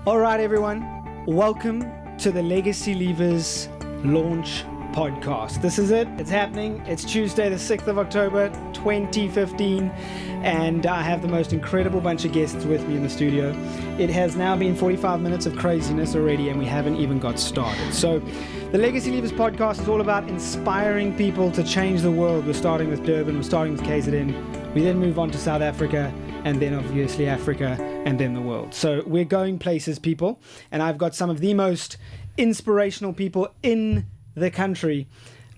All right, everyone. Welcome to the Legacy Leavers launch podcast. This is it. It's happening. It's Tuesday, the 6th of October, 2015. And I have the most incredible bunch of guests with me in the studio. It has now been 45 minutes of craziness already, and we haven't even got started. So the Legacy Leavers podcast is all about inspiring people to change the world. We're starting with Durban. We're starting with KZN. We then move on to South Africa, and then obviously Africa, and then the world. So we're going places, people. And I've got some of the most inspirational people in the country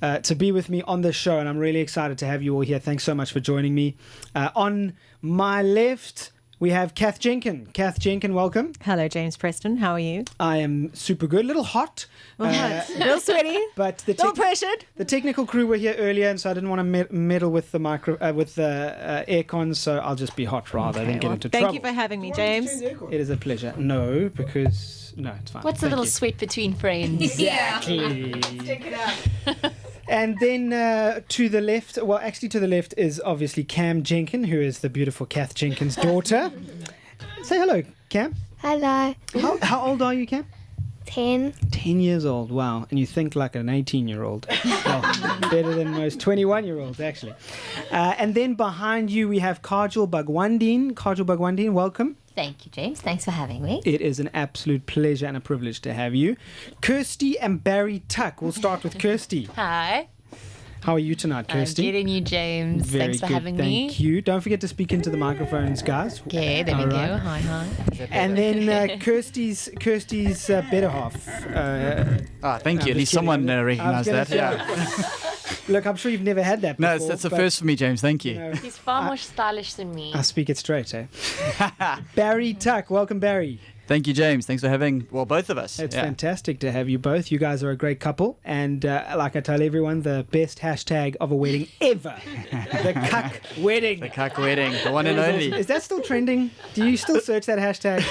to be with me on this show, and I'm really excited to have you all here. Thanks so much for joining me. On my left, we have Cath Jenkin. Cath Jenkin, welcome. Hello, James Preston. How are you? I am super good. A little hot. A little sweaty. But little pressured. The technical crew were here earlier, and so I didn't want to meddle with the aircon, so I'll just be hot rather than get into trouble. Thank you for having me, James. It is a pleasure. No, because... No, it's fine. What's a little sweat between friends? Exactly. Stick it out. And then to the left, well, actually to the left is obviously Cam Jenkin, who is the beautiful Cath Jenkin's daughter. Say hello, Cam. Hello. How old are you, Cam? 10. 10 years old, wow. And you think like an 18-year-old. Well, better than most 21-year-olds, actually. And then behind you, we have Kajal Bagwandeen. Kajal Bagwandeen, welcome. Thank you, James. Thanks for having me. It is an absolute pleasure and a privilege to have you. Kirsty and Barry Tuck. We'll start with Kirsty. Hi. How are you tonight, Kirsty? I'm getting you, James. Very Thanks for good. having me. Thank you. Don't forget to speak into the microphones, guys. Okay, there we All go. right. Hi. And then Kirsty's better half. Thank you. At least someone recognised that. Yeah. Look, I'm sure you've never had that before. No, that's a first for me, James. Thank you. He's far more stylish than me. I speak it straight, eh? Barry Tuck. Welcome, Barry. Thank you, James. Thanks for having, both of us. It's fantastic to have you both. You guys are a great couple. And like I tell everyone, the best hashtag of a wedding ever. The cuck wedding. The cuck wedding. The one and only. Is that still trending? Do you still search that hashtag?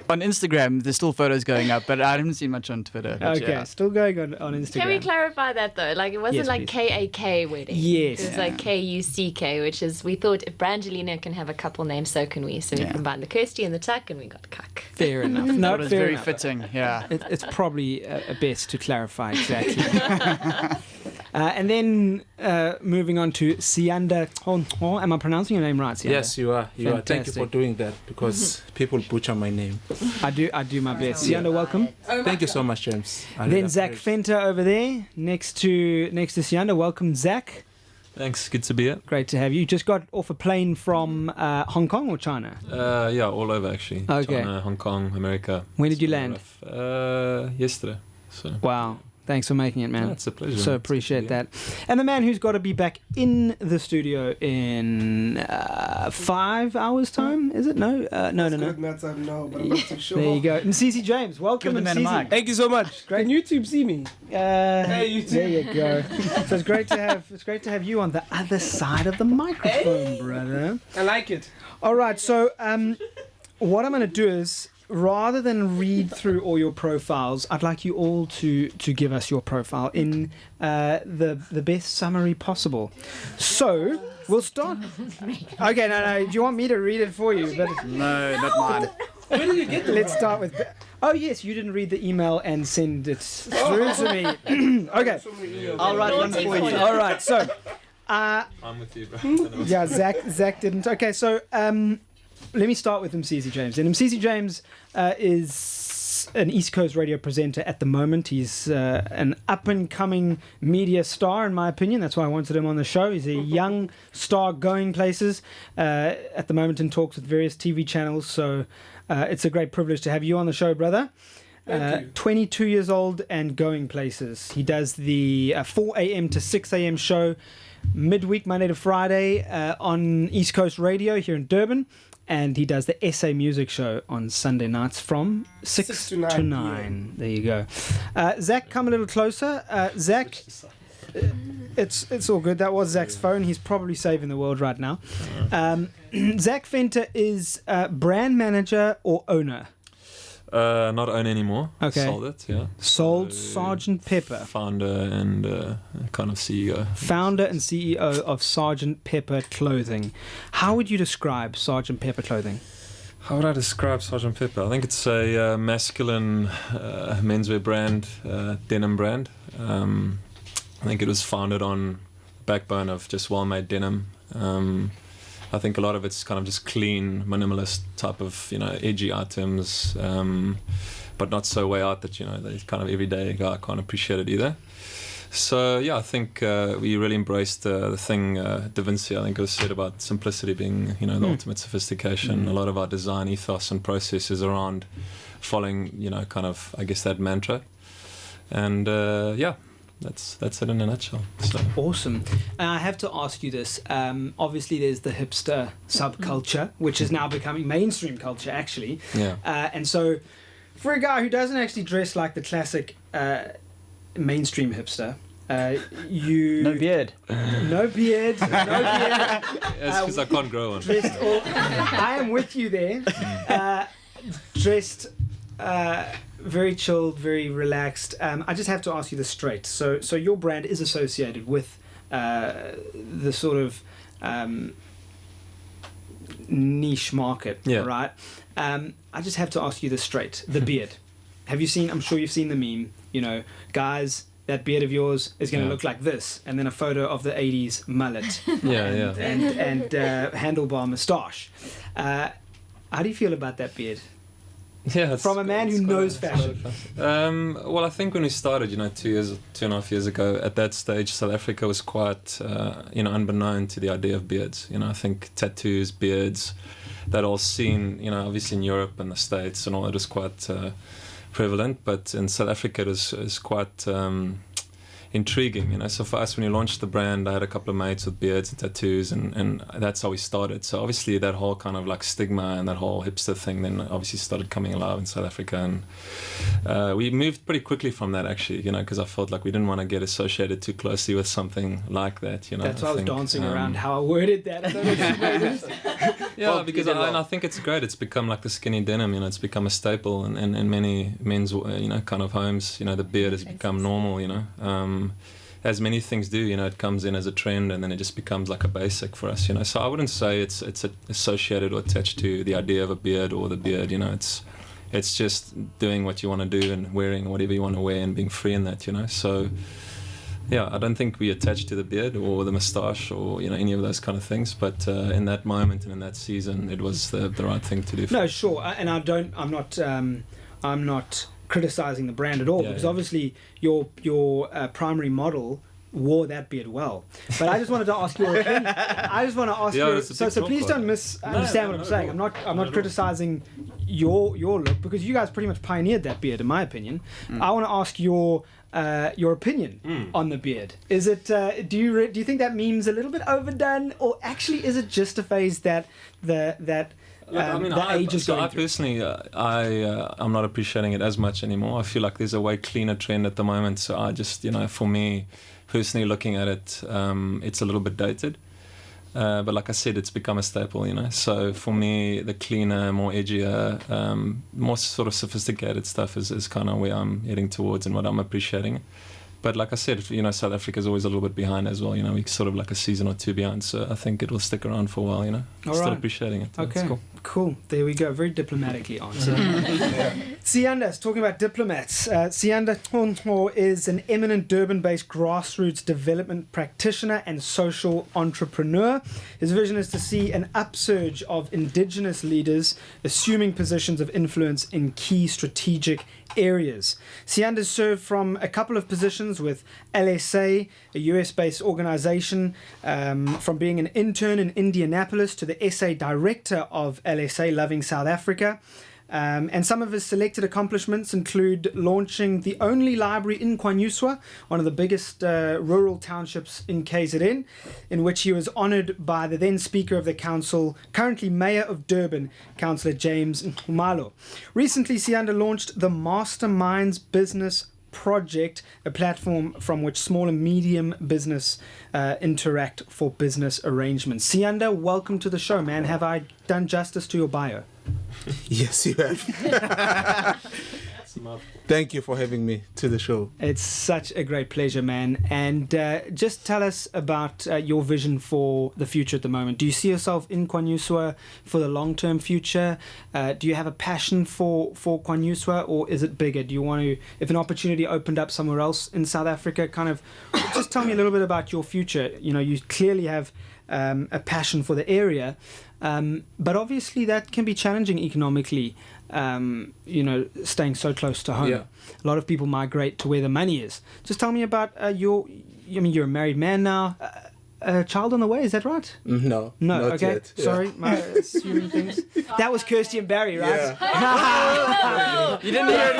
On Instagram, there's still photos going up, but I haven't seen much on Twitter. Okay, still going on Instagram. Can we clarify that though? Like, it wasn't Yes, like please. KAK wedding. Yes. It was like KUCK, which is, we thought if Brangelina can have a couple name, so can we. So we combined the Kirsty and the Tuck, and we got Cuck. Fair enough. No, No, it's fair very enough. fitting. Yeah. It's probably best to clarify exactly. And then moving on to Siyanda. Oh, am I pronouncing your name right, Siyanda? Yes, you are. You are. Thank you for Fantastic. doing that because people butcher my name. I do my best. Siyanda, welcome. Thank you so much, James. I Then really Zach appreciate Fenter over there, next to Siyanda. Welcome, Zach. Thanks, good to be here. Great to have you. You just got off a plane from Hong Kong or China? Yeah, all over actually. Okay. China, Hong Kong, America. When did you land? Yesterday. So Wow. Thanks for making it, man. yeah, it's a pleasure. So appreciate that. And the man who's got to be back in the studio in 5 hours' time, is it? No? No. Good maths, I know, but I'm not too sure. There you go. Msizi James, welcome, Give the man a Msizi. mic. Thank you so much. Great. Can YouTube see me? Hey, YouTube. There you go. So it's great to have you on the other side of the microphone, brother. I like it. All right. So what I'm going to do is, rather than read through all your profiles, I'd like you all to give us your profile in the best summary possible. So we'll start. Okay, no. Do you want me to read it for you? But No, not mine. Where did you get that? let's start with. Oh yes, you didn't read the email and send it through to me. Okay, I'll write one for you. all right. So I'm with you, bro. yeah, Zach didn't. Okay, so let me start with Msizi James. And Msizi James is an East Coast radio presenter at the moment. He's an up-and-coming media star, in my opinion. That's why I wanted him on the show. He's a young star going places at the moment in talks with various TV channels. So it's a great privilege to have you on the show, brother. Thank you. 22 years old and going places. He does the 4 a.m. to 6 a.m. show midweek, Monday to Friday on East Coast Radio here in Durban. And he does the SA Music Show on Sunday nights from 6 to 9. There you go. Zach, come a little closer. Zach, it's all good. That was Zach's phone. He's probably saving the world right now. Zach Fenter is brand manager or owner? Not own anymore. Okay. Sold it, yeah. Sold So, Sgt. Pepper. Founder and kind of CEO. Founder and CEO of Sgt. Pepper Clothing. How would you describe Sgt. Pepper Clothing? How would I describe Sgt. Pepper? I think it's a masculine menswear brand, denim brand. I think it was founded on backbone of just well-made denim. I think a lot of it's kind of just clean, minimalist type of, edgy items, but not so way out that, the kind of everyday guy can't appreciate it either. So, yeah, I think we really embraced the thing, Da Vinci, I think it was said about simplicity being, the ultimate sophistication. A lot of our design ethos and process is around following, kind of, I guess, that mantra. And, yeah. That's it in a nutshell. So. Awesome. And I have to ask you this. Obviously, there's the hipster subculture, which is now becoming mainstream culture, actually. Yeah. And so, for a guy who doesn't actually dress like the classic mainstream hipster, you... No beard. No beard. No beard. It's because I can't grow one. I am with you there. Dressed... very chilled, very relaxed. I just have to ask you this straight. So your brand is associated with the sort of niche market, right? I just have to ask you this straight. The beard. Have you seen? I'm sure you've seen the meme. Guys, that beard of yours is going to look like this, and then a photo of the '80s mullet. And handlebar moustache. How do you feel about that beard? Yeah, from a man who knows fashion. Well, I think when we started, 2.5 years ago, at that stage, South Africa was quite, unbeknown to the idea of beards. I think tattoos, beards, that all seen, obviously in Europe and the States and all, it was quite prevalent. But in South Africa, it was quite intriguing, So for us, when we launched the brand, I had a couple of mates with beards and tattoos, and that's how we started. So obviously that whole kind of like stigma and that whole hipster thing then obviously started coming alive in South Africa, and we moved pretty quickly from that actually, because I felt like we didn't want to get associated too closely with something like that, That's why I was dancing around how I worded that. Yeah, because I think it's great. It's become like the skinny denim, it's become a staple in many men's, kind of homes. The beard has become normal, as many things do, it comes in as a trend and then it just becomes like a basic for us, So I wouldn't say it's associated or attached to the idea of a beard or the beard, It's just doing what you want to do and wearing whatever you want to wear and being free in that, So, yeah, I don't think we attach to the beard or the moustache or, any of those kind of things. But in that moment and in that season, it was the right thing to do. No, sure. And I'm not criticizing the brand at all, because obviously your primary model wore that beard well. But I just wanted to ask your opinion. I just want to ask you. So please don't misunderstand what I'm saying. I'm not criticizing your look, because you guys pretty much pioneered that beard, in my opinion. I want to ask your opinion on the beard. Is it? Do you think that meme's a little bit overdone, or actually is it just a phase that age is going through? Personally, I'm not appreciating it as much anymore. I feel like there's a way cleaner trend at the moment. So I just, for me, personally looking at it, it's a little bit dated. But like I said, it's become a staple, So for me, the cleaner, more edgier, more sort of sophisticated stuff is kind of where I'm heading towards and what I'm appreciating. But like I said, South Africa is always a little bit behind as well. We're sort of like a season or two behind. So I think it will stick around for a while, All Still right. appreciating it. Okay, That's cool. There we go. Very diplomatically answered. Siyanda is talking about diplomats. Siyanda Chonco is an eminent Durban-based grassroots development practitioner and social entrepreneur. His vision is to see an upsurge of indigenous leaders assuming positions of influence in key strategic areas. Siyanda served from a couple of positions with LSA, a US-based organization, from being an intern in Indianapolis to the SA director of LSA Loving South Africa. And some of his selected accomplishments include launching the only library in Kwanyuswa, one of the biggest rural townships in KZN, in which he was honoured by the then Speaker of the Council, currently Mayor of Durban, Councillor James Nxumalo. Recently, Siyanda launched the Masterminds Business Project, a platform from which small and medium business interact for business arrangements. Siyanda, welcome to the show, man. Have I done justice to your bio? Yes, you have. Thank you for having me to the show. It's such a great pleasure, man. And just tell us about your vision for the future at the moment. Do you see yourself in Kwanyuswa for the long-term future? Do you have a passion for Kwanyuswa, or is it bigger? Do you want to, if an opportunity opened up somewhere else in South Africa, kind of, just tell me a little bit about your future. You know, you clearly have a passion for the area, but obviously that can be challenging economically. You know, staying so close to home. Yeah. A lot of people migrate to where the money is. Just tell me about you're a married man now. A child on the way, is that right? No. No, not okay. yet. Yeah. Sorry, my assuming things. That was Kirsty and Barry, right? Yeah. You didn't hear it.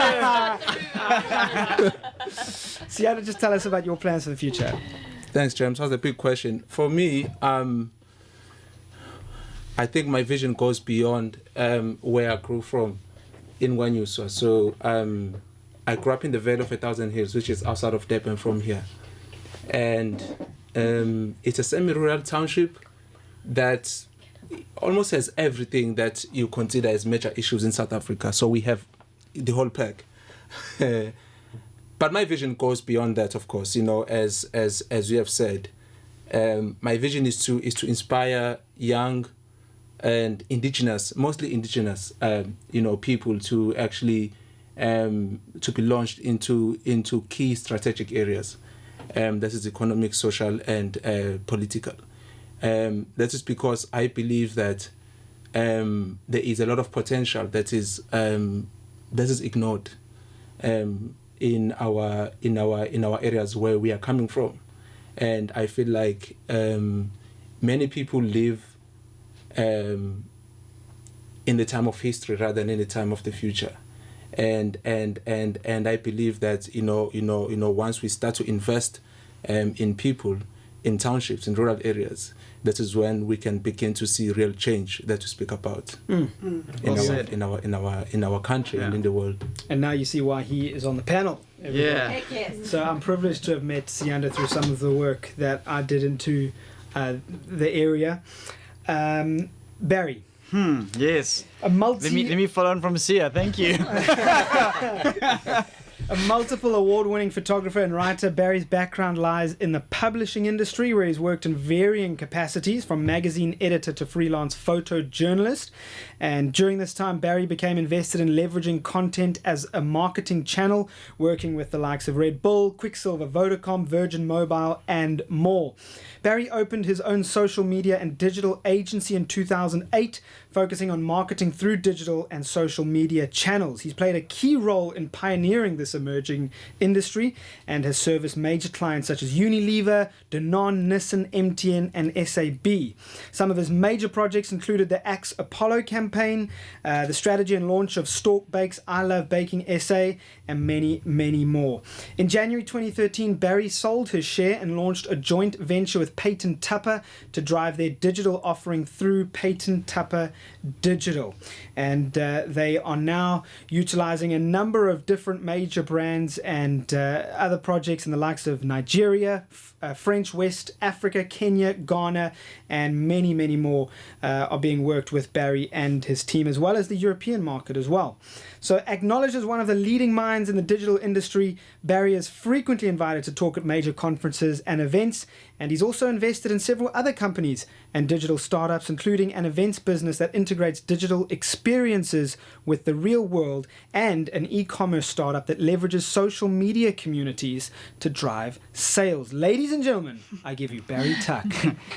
Siyanda, just tell us about your plans for the future. Thanks, James. That was a big question. For me, I think my vision goes beyond where I grew from in Wanyuswa. So I grew up in the Vale of 1,000 Hills, which is outside of Durban from here. And it's a semi-rural township that almost has everything that you consider as major issues in South Africa. So we have the whole pack. But my vision goes beyond that, of course. You know, as you have said, my vision is to inspire young and mostly indigenous, people to actually to be launched into key strategic areas. That is economic, social, and political. That is because I believe that there is a lot of potential that is ignored in our areas where we are coming from, and I feel like many people live in the time of history rather than in the time of the future, and I believe that once we start to invest in people, in townships, in rural areas, that is when we can begin to see real change that we speak about in our country and in the world. And now you see why he is on the panel. Yeah. So I'm privileged to have met Siyanda through some of the work that I did into the area. Barry. Yes. A multi- Let me follow on from Sia. Thank you. A multiple award-winning photographer and writer, Barry's background lies in the publishing industry, where he's worked in varying capacities, from magazine editor to freelance photojournalist. And during this time, Barry became invested in leveraging content as a marketing channel, working with the likes of Red Bull, Quicksilver, Vodacom, Virgin Mobile, and more. Barry opened his own social media and digital agency in 2008, focusing on marketing through digital and social media channels. He's played a key role in pioneering this emerging industry and has serviced major clients such as Unilever, Danone, Nissan, MTN, and SAB. Some of his major projects included the Axe Apollo campaign, the strategy and launch of Stork Bakes I Love Baking SA, and many, many more. In January 2013, Barry sold his share and launched a joint venture with Peyton Tupper to drive their digital offering through Peyton Tupper Digital. And they are now utilizing a number of different major brands and other projects in the likes of Nigeria, French West Africa, Kenya, Ghana, and many, many more are being worked with Barry and his team, as well as the European market as well. So, acknowledged as one of the leading minds in the digital industry, Barry is frequently invited to talk at major conferences and events, and he's also invested in several other companies and digital startups, including an events business that integrates digital experiences with the real world, and an e-commerce startup that leverages social media communities to drive sales. Ladies and gentlemen, I give you Barry Tuck.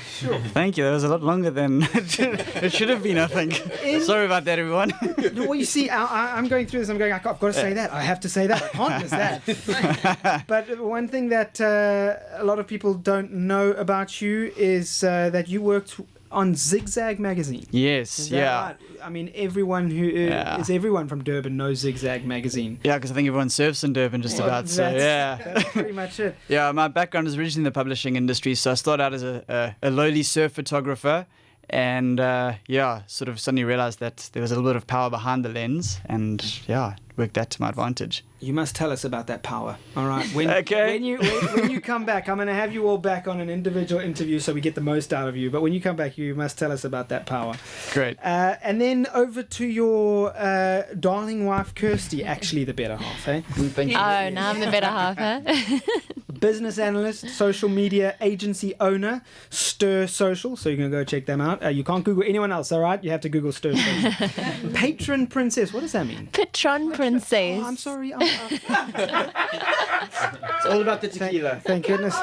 Sure. Thank you. That was a lot longer than it should have been, I think. Sorry about that, everyone. Well, you see, I'm going through this. I'm going, I've got to say that. I have to say that. I can't miss that. But one thing that a lot of people don't know about you is that you worked on Zigzag magazine. Yes, Is that yeah. right? I mean, everyone who is everyone from Durban knows Zigzag magazine. Yeah, because I think everyone surfs in Durban just about, so yeah. That's pretty much it. Yeah, my background is originally in the publishing industry, so I started out as a lowly surf photographer, And sort of suddenly realized that there was a little bit of power behind the lens, and worked that to my advantage. You must tell us about that power. All right. When you come back, I'm going to have you all back on an individual interview so we get the most out of you. But when you come back, you must tell us about that power. Great. And then over to your darling wife, Kirsty, actually the better half, eh? Oh, now I'm the better half, huh? Business analyst, social media agency owner, Stir Social. So you can go check them out. You can't Google anyone else, all right? You have to Google Stir Social. Patron princess. What does that mean? Patron princess. Oh, I'm sorry. It's all about the tequila. Thank goodness.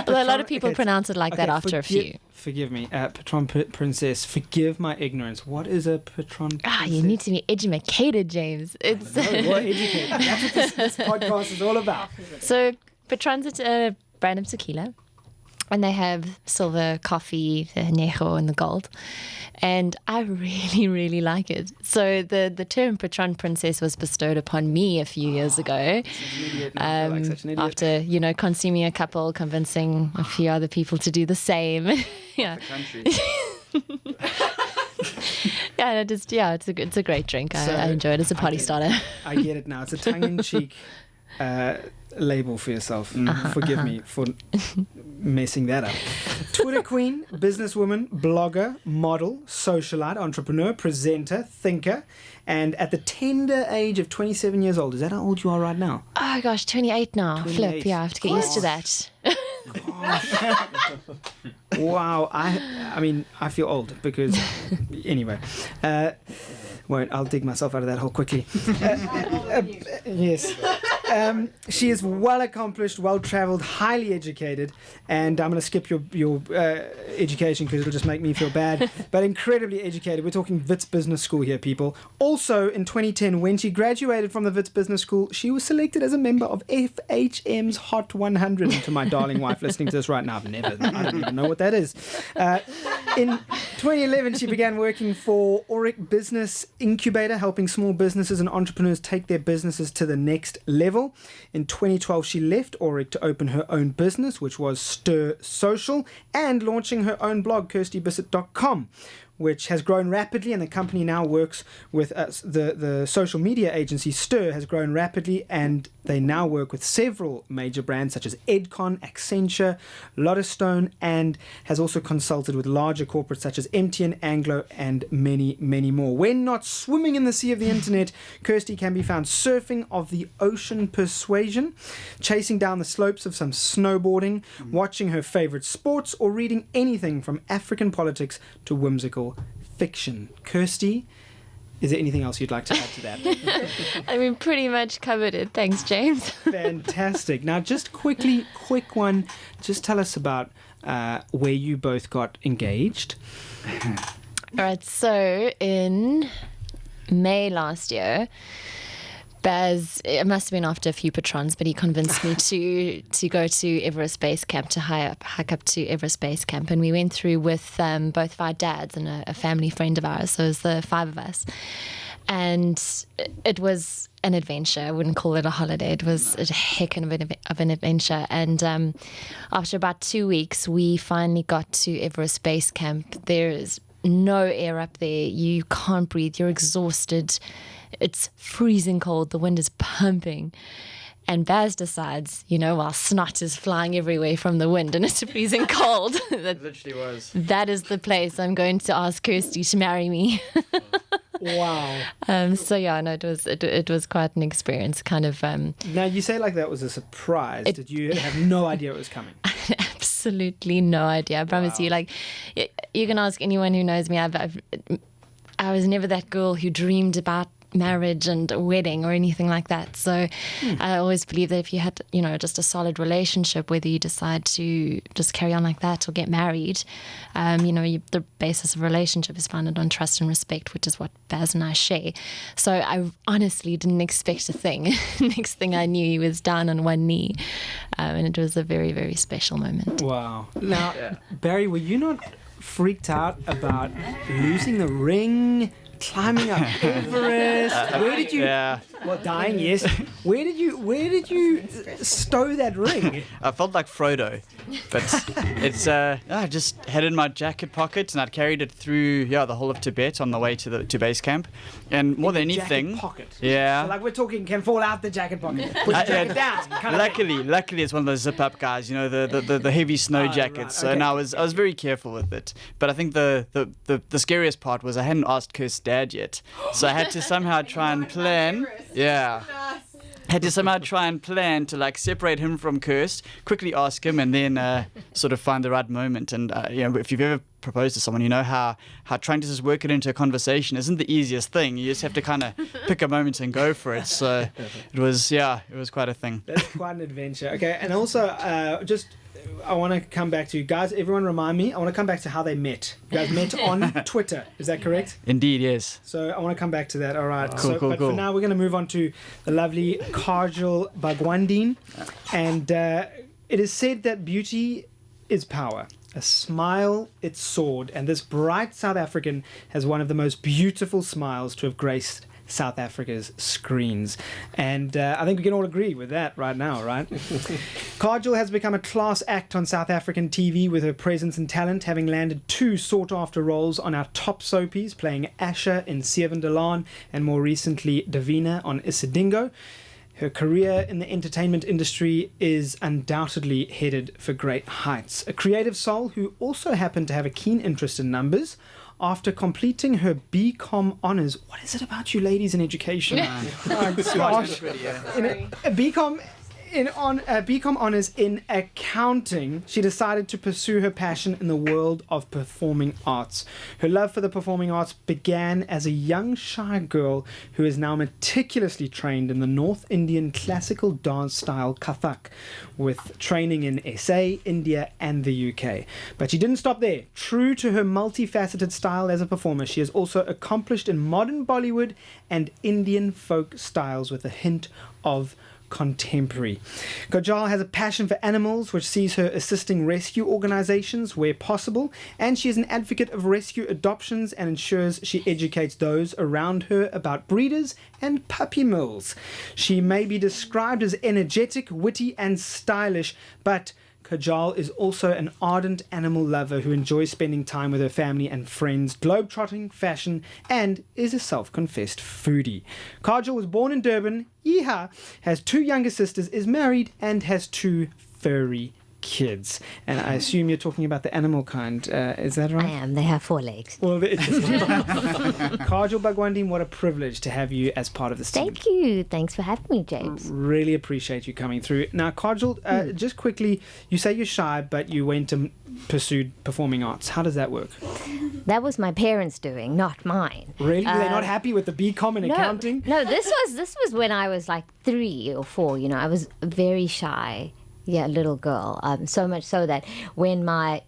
Well, a lot of people pronounce it like that after a few. Forgive me. Patron princess. Forgive my ignorance. What is a patron princess? You need to be educated, James. It's Well, educated. That's what this podcast is all about. So Patron's a brand of tequila. And they have silver, coffee, the añejo, and the gold. And I really, really like it. So the term Patron Princess was bestowed upon me a few years ago. After, consuming a couple, convincing a few other people to do the same. Yeah. It's a great drink. I enjoy it as a party starter. I get it now. It's a tongue-in-cheek label for yourself. Forgive me for messing that up. Twitter queen, businesswoman, blogger, model, socialite, entrepreneur, presenter, thinker, and at the tender age of 27 years old. Is that how old you are right now? Oh gosh, 28 now. 28. Flip, yeah, I have to get used to that. Wow. I mean, I feel old because anyway. I'll dig myself out of that hole quickly. Yes. She is well accomplished, well travelled, highly educated, and I'm going to skip your education because it'll just make me feel bad, but incredibly educated. We're talking Wits Business School here, people. Also, in 2010, when she graduated from the Wits Business School, she was selected as a member of FHM's Hot 100. And to my darling wife listening to this right now, I don't even know what that is. In 2011, she began working for Auric Business Incubator, helping small businesses and entrepreneurs take their businesses to the next level. In 2012, she left Auric to open her own business, which was Stir Social, and launching her own blog, kirstybissett.com, which has grown rapidly, and the company now works with the social media agency Stir has grown rapidly, and they now work with several major brands such as Edcon, Accenture, Lottostone, and has also consulted with larger corporates such as MTN, Anglo, and many, many more. When not swimming in the sea of the internet, Kirsty can be found surfing of the ocean persuasion, chasing down the slopes of some snowboarding, watching her favorite sports, or reading anything from African politics to whimsical fiction. Kirsty, is there anything else you'd like to add to that? I mean, pretty much covered it. Thanks, James. Fantastic. Now, just quick one. Just tell us about where you both got engaged. All right. So in May last year, Baz, it must have been after a few patrons, but he convinced me to go to Everest Base Camp, to hike up to Everest Base Camp. And we went through with both of our dads and a family friend of ours. So it was the five of us. And it was an adventure. I wouldn't call it a holiday. It was a heck of an adventure. And after about 2 weeks, we finally got to Everest Base Camp. There is no air up there. You can't breathe. You're exhausted. It's freezing cold. The wind is pumping. And Baz decides, while snot is flying everywhere from the wind and it's freezing cold, that Literally was. that is the place I'm going to ask Kirsty to marry me. Wow. It was quite an experience. Kind of. Now, you say like that was a surprise. Did you have no idea it was coming? Absolutely no idea. I promise you. Like, you can ask anyone who knows me. I was never that girl who dreamed about marriage and a wedding or anything like that. So I always believe that if you had, just a solid relationship, whether you decide to just carry on like that or get married, the basis of a relationship is founded on trust and respect, which is what Baz and I share. So I honestly didn't expect a thing. Next thing I knew, he was down on one knee. And it was a very, very special moment. Wow. Now, Barry, were you not freaked out about losing the ring, climbing up Everest. Where did you? Yeah. Well, dying, yes. Where did you stow that ring? I felt like Frodo, but it's I just had it in my jacket pocket, and I carried it through the whole of Tibet on the way to base camp, and more than anything, Jacket pocket. yeah. So like we're talking, can fall out the jacket pocket. Put your jacket down. Kind of thing. Luckily, it's one of those zip-up guys, the heavy snow Oh, jackets. right, So okay. no, I was very careful with it. But I think the scariest part was I hadn't asked Kirst's dad yet, so I had to somehow try and plan. Yeah. Had to somehow try and plan to like separate him from Kirst, quickly ask him, and then sort of find the right moment. And if you've ever proposed to someone, you know how trying to just work it into a conversation isn't the easiest thing. You just have to kind of pick a moment and go for it. So it was quite a thing. That's quite an adventure. Okay, and also I want to come back to you guys. Everyone, remind me. I want to come back to how they met. You guys met on Twitter. Is that correct? Indeed, yes. So I want to come back to that. All right. Cool, But cool. for now, we're going to move on to the lovely Kajal Bagwandeen, and it is said that beauty is power. A smile, its sword, and this bright South African has one of the most beautiful smiles to have graced South Africa's screens. And I think we can all agree with that right now, right? Kajal has become a class act on South African TV with her presence and talent, having landed 2 sought-after roles on our top soapies, playing Asha in Siyanda and more recently Davina on Isidingo. Her career in the entertainment industry is undoubtedly headed for great heights. A creative soul who also happened to have a keen interest in numbers. After completing her BCom honours, what is it about you ladies in education? Oh, gosh. A BCom honours in accounting, she decided to pursue her passion in the world of performing arts. Her love for the performing arts began as a young, shy girl who is now meticulously trained in the North Indian classical dance style Kathak, with training in SA, India, and the UK. But she didn't stop there. True to her multifaceted style as a performer, she is also accomplished in modern Bollywood and Indian folk styles with a hint of contemporary. Kajal has a passion for animals, which sees her assisting rescue organizations where possible, and she is an advocate of rescue adoptions and ensures she educates those around her about breeders and puppy mills. She may be described as energetic, witty, and stylish, but Kajal is also an ardent animal lover who enjoys spending time with her family and friends, globetrotting, fashion, and is a self-confessed foodie. Kajal was born in Durban, has 2 younger sisters, is married, and has 2 furry kids. And I assume you're talking about the animal kind. Is that right? I am. They have 4 legs. Well, Kajal Bagwandeen, what a privilege to have you as part of this team. Thank you. Thanks for having me, James. Really appreciate you coming through. Now, Kajal, just quickly, you say you're shy, but you went and pursued performing arts. How does that work? That was my parents' doing, not mine. Really? Were they not happy with the BCom in accounting? No, this was when I was like 3 or 4. I was very shy. Yeah, little girl. So much so that when my,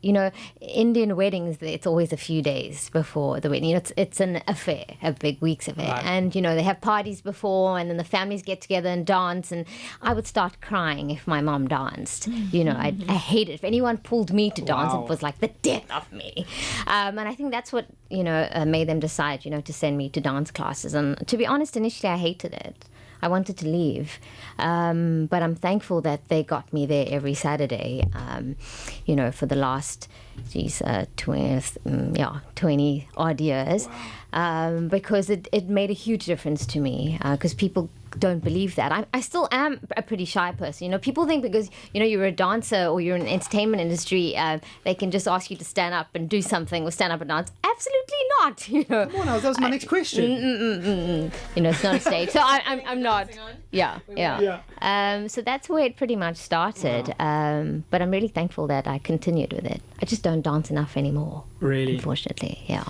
Indian weddings, it's always a few days before the wedding. It's an affair, a big week's affair. Right. And, they have parties before, and then the families get together and dance. And I would start crying if my mom danced. I hated it. If anyone pulled me to dance, Wow. it was like the death of me. And I think that's what, made them decide, to send me to dance classes. And to be honest, initially I hated it. I wanted to leave, but I'm thankful that they got me there every Saturday, for the last, 20 odd years, because it made a huge difference to me, because people don't believe that. I still am a pretty shy person. People think because, you're a dancer or you're in the entertainment industry, they can just ask you to stand up and do something or stand up and dance. Absolutely not, Come on, that was my next question. It's not a stage. So I'm not. Yeah. Yeah. So that's where it pretty much started. Wow. But I'm really thankful that I continued with it. I just don't dance enough anymore. Really? Unfortunately, yeah.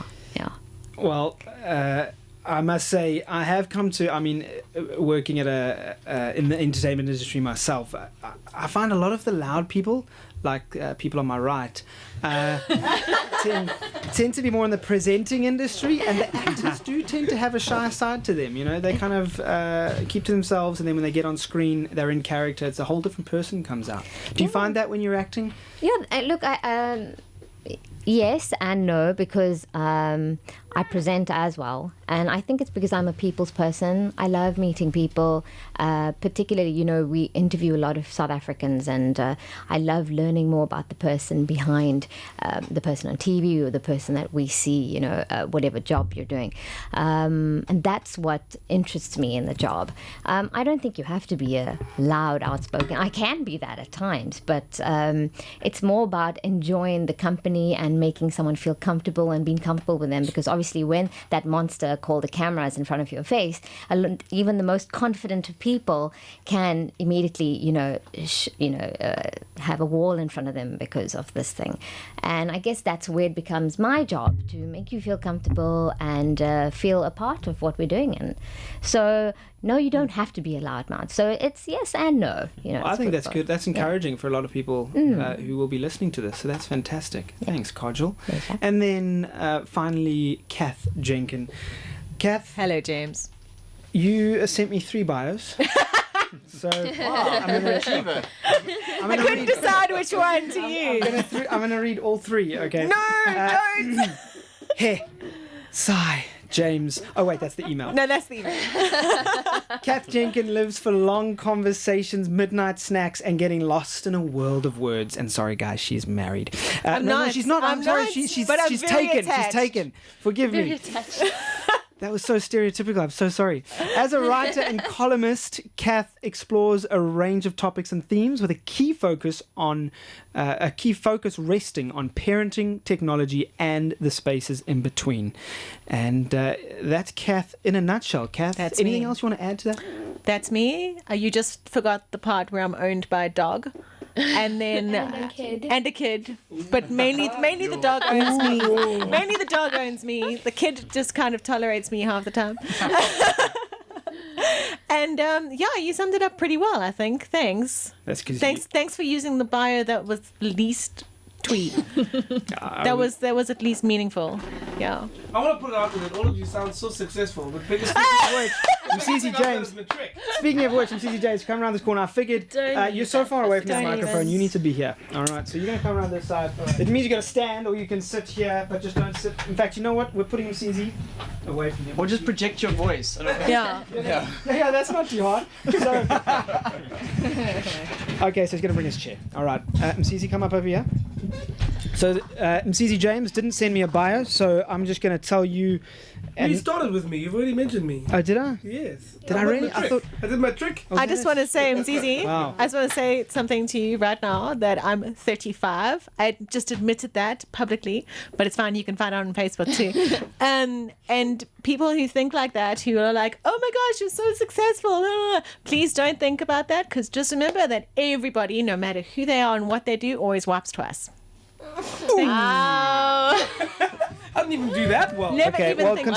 Well, I must say, I have come to, working at in the entertainment industry myself, I find a lot of the loud people, like people on my right, tend to be more in the presenting industry, and the actors do tend to have a shy side to them. They kind of keep to themselves, and then when they get on screen, they're in character. It's a whole different person comes out. Do you find that when you're acting? Yeah, look, Yes and no, because I present as well. And I think it's because I'm a people's person. I love meeting people, particularly, we interview a lot of South Africans, and I love learning more about the person behind the person on TV or the person that we see, whatever job you're doing. And that's what interests me in the job. I don't think you have to be a loud, outspoken. I can be that at times, but it's more about enjoying the company and making someone feel comfortable and being comfortable with them, because obviously when that monster called the camera is in front of your face, even the most confident of people can immediately have a wall in front of them because of this thing. And I guess that's where it becomes my job, to make you feel comfortable and feel a part of what we're doing. And so no, you don't have to be a loudmouth. So it's yes and no. I think that's good. That's encouraging for a lot of people who will be listening to this. So that's fantastic. Thanks, Kajal. Pleasure. And then finally, Cath Jenkin. Cath, Hello, James. you sent me 3 bios. So I'm going to I couldn't decide which one to use. I'm going to read all 3. Okay. No, don't. Hey, sigh. James. Oh, wait, that's the email. No, that's the email. Cath Jenkin lives for long conversations, midnight snacks, and getting lost in a world of words. And sorry, guys, she's married. I'm no, not. she's not. I'm sorry. not, She's but I'm she's very taken. attached. She's taken. Forgive me. That was so stereotypical. I'm so sorry. As a writer and columnist, Cath explores a range of topics and themes with a key focus resting on parenting, technology, and the spaces in between. And that's Cath in a nutshell. Cath, That's anything me. else you want to add to that? That's me. You just forgot the part where I'm owned by a dog. And then and a kid, but mainly the dog owns me. Mainly the dog owns me. The kid just kind of tolerates me half the time. And you summed it up pretty well, I think. Thanks. That's because Thanks for using the bio that was least tweet. that was at least meaningful. Yeah. I want to put it out there that all of you sound so successful. But biggest Msizi James. Speaking of which, Msizi James, come around this corner. I figured you're so far away from the Don't microphone. even. You need to be here. All right, so you're going to come around this side. It means you're going to stand or you can sit here, but just don't sit. In fact, you know what? We're putting Msizi away from him. Or just project your voice. I don't know. Yeah. Yeah, that's not too hard. So, okay, so he's going to bring his chair. All right, Msizi, come up over here. So Msizi James didn't send me a bio, so I'm just going to tell you. You started with me. You've already mentioned me. Oh, did I? Yes. Did I really? I thought. I did my trick. I just want to say, Msizi, Wow. I just want to say something to you right now, that I'm 35. I just admitted that publicly, but it's fine. You can find out on Facebook too. And people who think like that, who are like, oh my gosh, you're so successful, please don't think about that, because just remember that everybody, no matter who they are and what they do, always wipes twice. I didn't even do that well. Never Okay, even well, think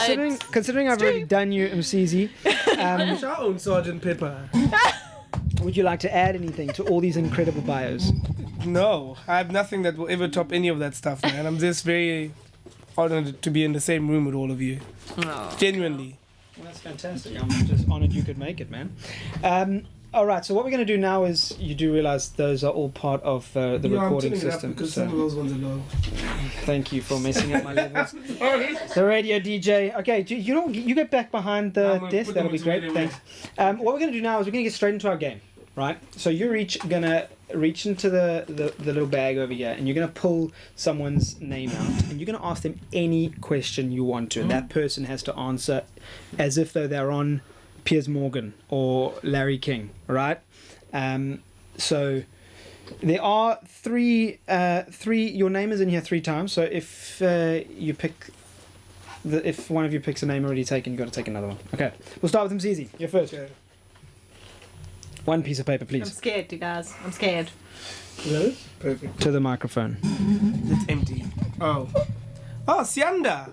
considering I've already done you, Msizi, It's our own Sergeant Pepper. would you like to add anything to all these incredible bios? No, I have nothing that will ever top any of that stuff, man. I'm just very honored to be in the same room with all of you. Genuinely. Well, that's fantastic. I'm just honored you could make it, man. All right, so what we're going to do now is, you do realize those are all part of the recording I'm tuning it up system. because So some of those ones are low. thank you for messing up my levels. Sorry. The radio DJ. Okay, you get back behind the I'm gonna desk. put That'll them be great. into Thanks. What we're going to do now is we're going to get straight into our game, right? So you're going to reach into the little bag over here, and you're going to pull someone's name out, and you're going to ask them any question you want to, and that person has to answer as if though they're on Piers Morgan or Larry King, right? So there are three. Your name is in here 3 times. So if you pick, if one of you picks a name already taken, you got to take another one. Okay, we'll start with Msizi. You're first. Okay. One piece of paper, I'm please. scared, you guys. I'm scared. Really? Perfect. To the microphone. It's empty. Oh, Siyanda.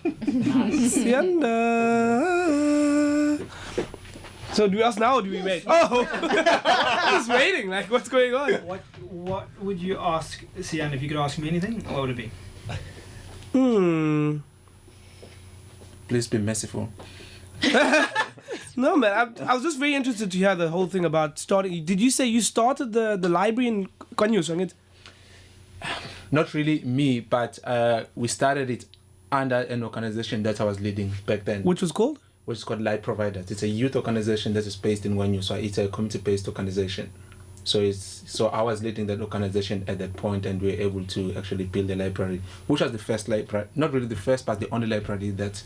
Siyanda. So do we ask now or do we wait? Oh! Just waiting, like what's going on? What would you ask Siyanda if you could ask me anything? What would it be? Please be merciful. No, man, I was just very interested to hear the whole thing about starting. Did you say you started the library in Kanyus? Not really me, but we started it under an organization that I was leading back then, Which was called? which is called Light Providers. It's a youth organization that is based in Wanyu, so it's a community-based organization. So I was leading that organization at that point, and we were able to actually build a library, which was the first library, not really the first, but the only library that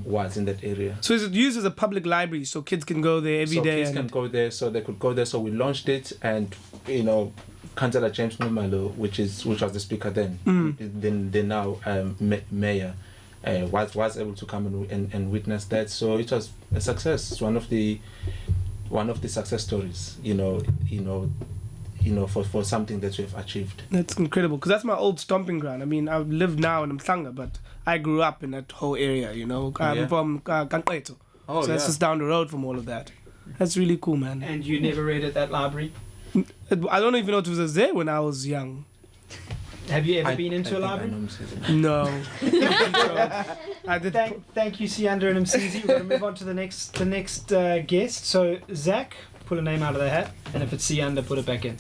was in that area. So is it used as a public library so kids can go there every So day? kids can go there, so they could go there. So we launched it, and Councillor James Numalo, which was the speaker then, the now mayor, was able to come and witness that. So it was a success. It's one of the success stories, for something that we've achieved. That's incredible, because that's my old stomping ground. I mean, I live now in Mhlanga, but I grew up in that whole area, I'm from Kankweto. Oh, So that's yeah. just down the road from all of that. That's really cool, man. And you never read at that library? I don't even know if it was there when I was young. Have you ever been into a library? No. I did. Thank you, Siyanda and Msizi. We're going to move on to the next guest. So, Zach, pull a name out of the hat, and if it's Siyanda, put it back in.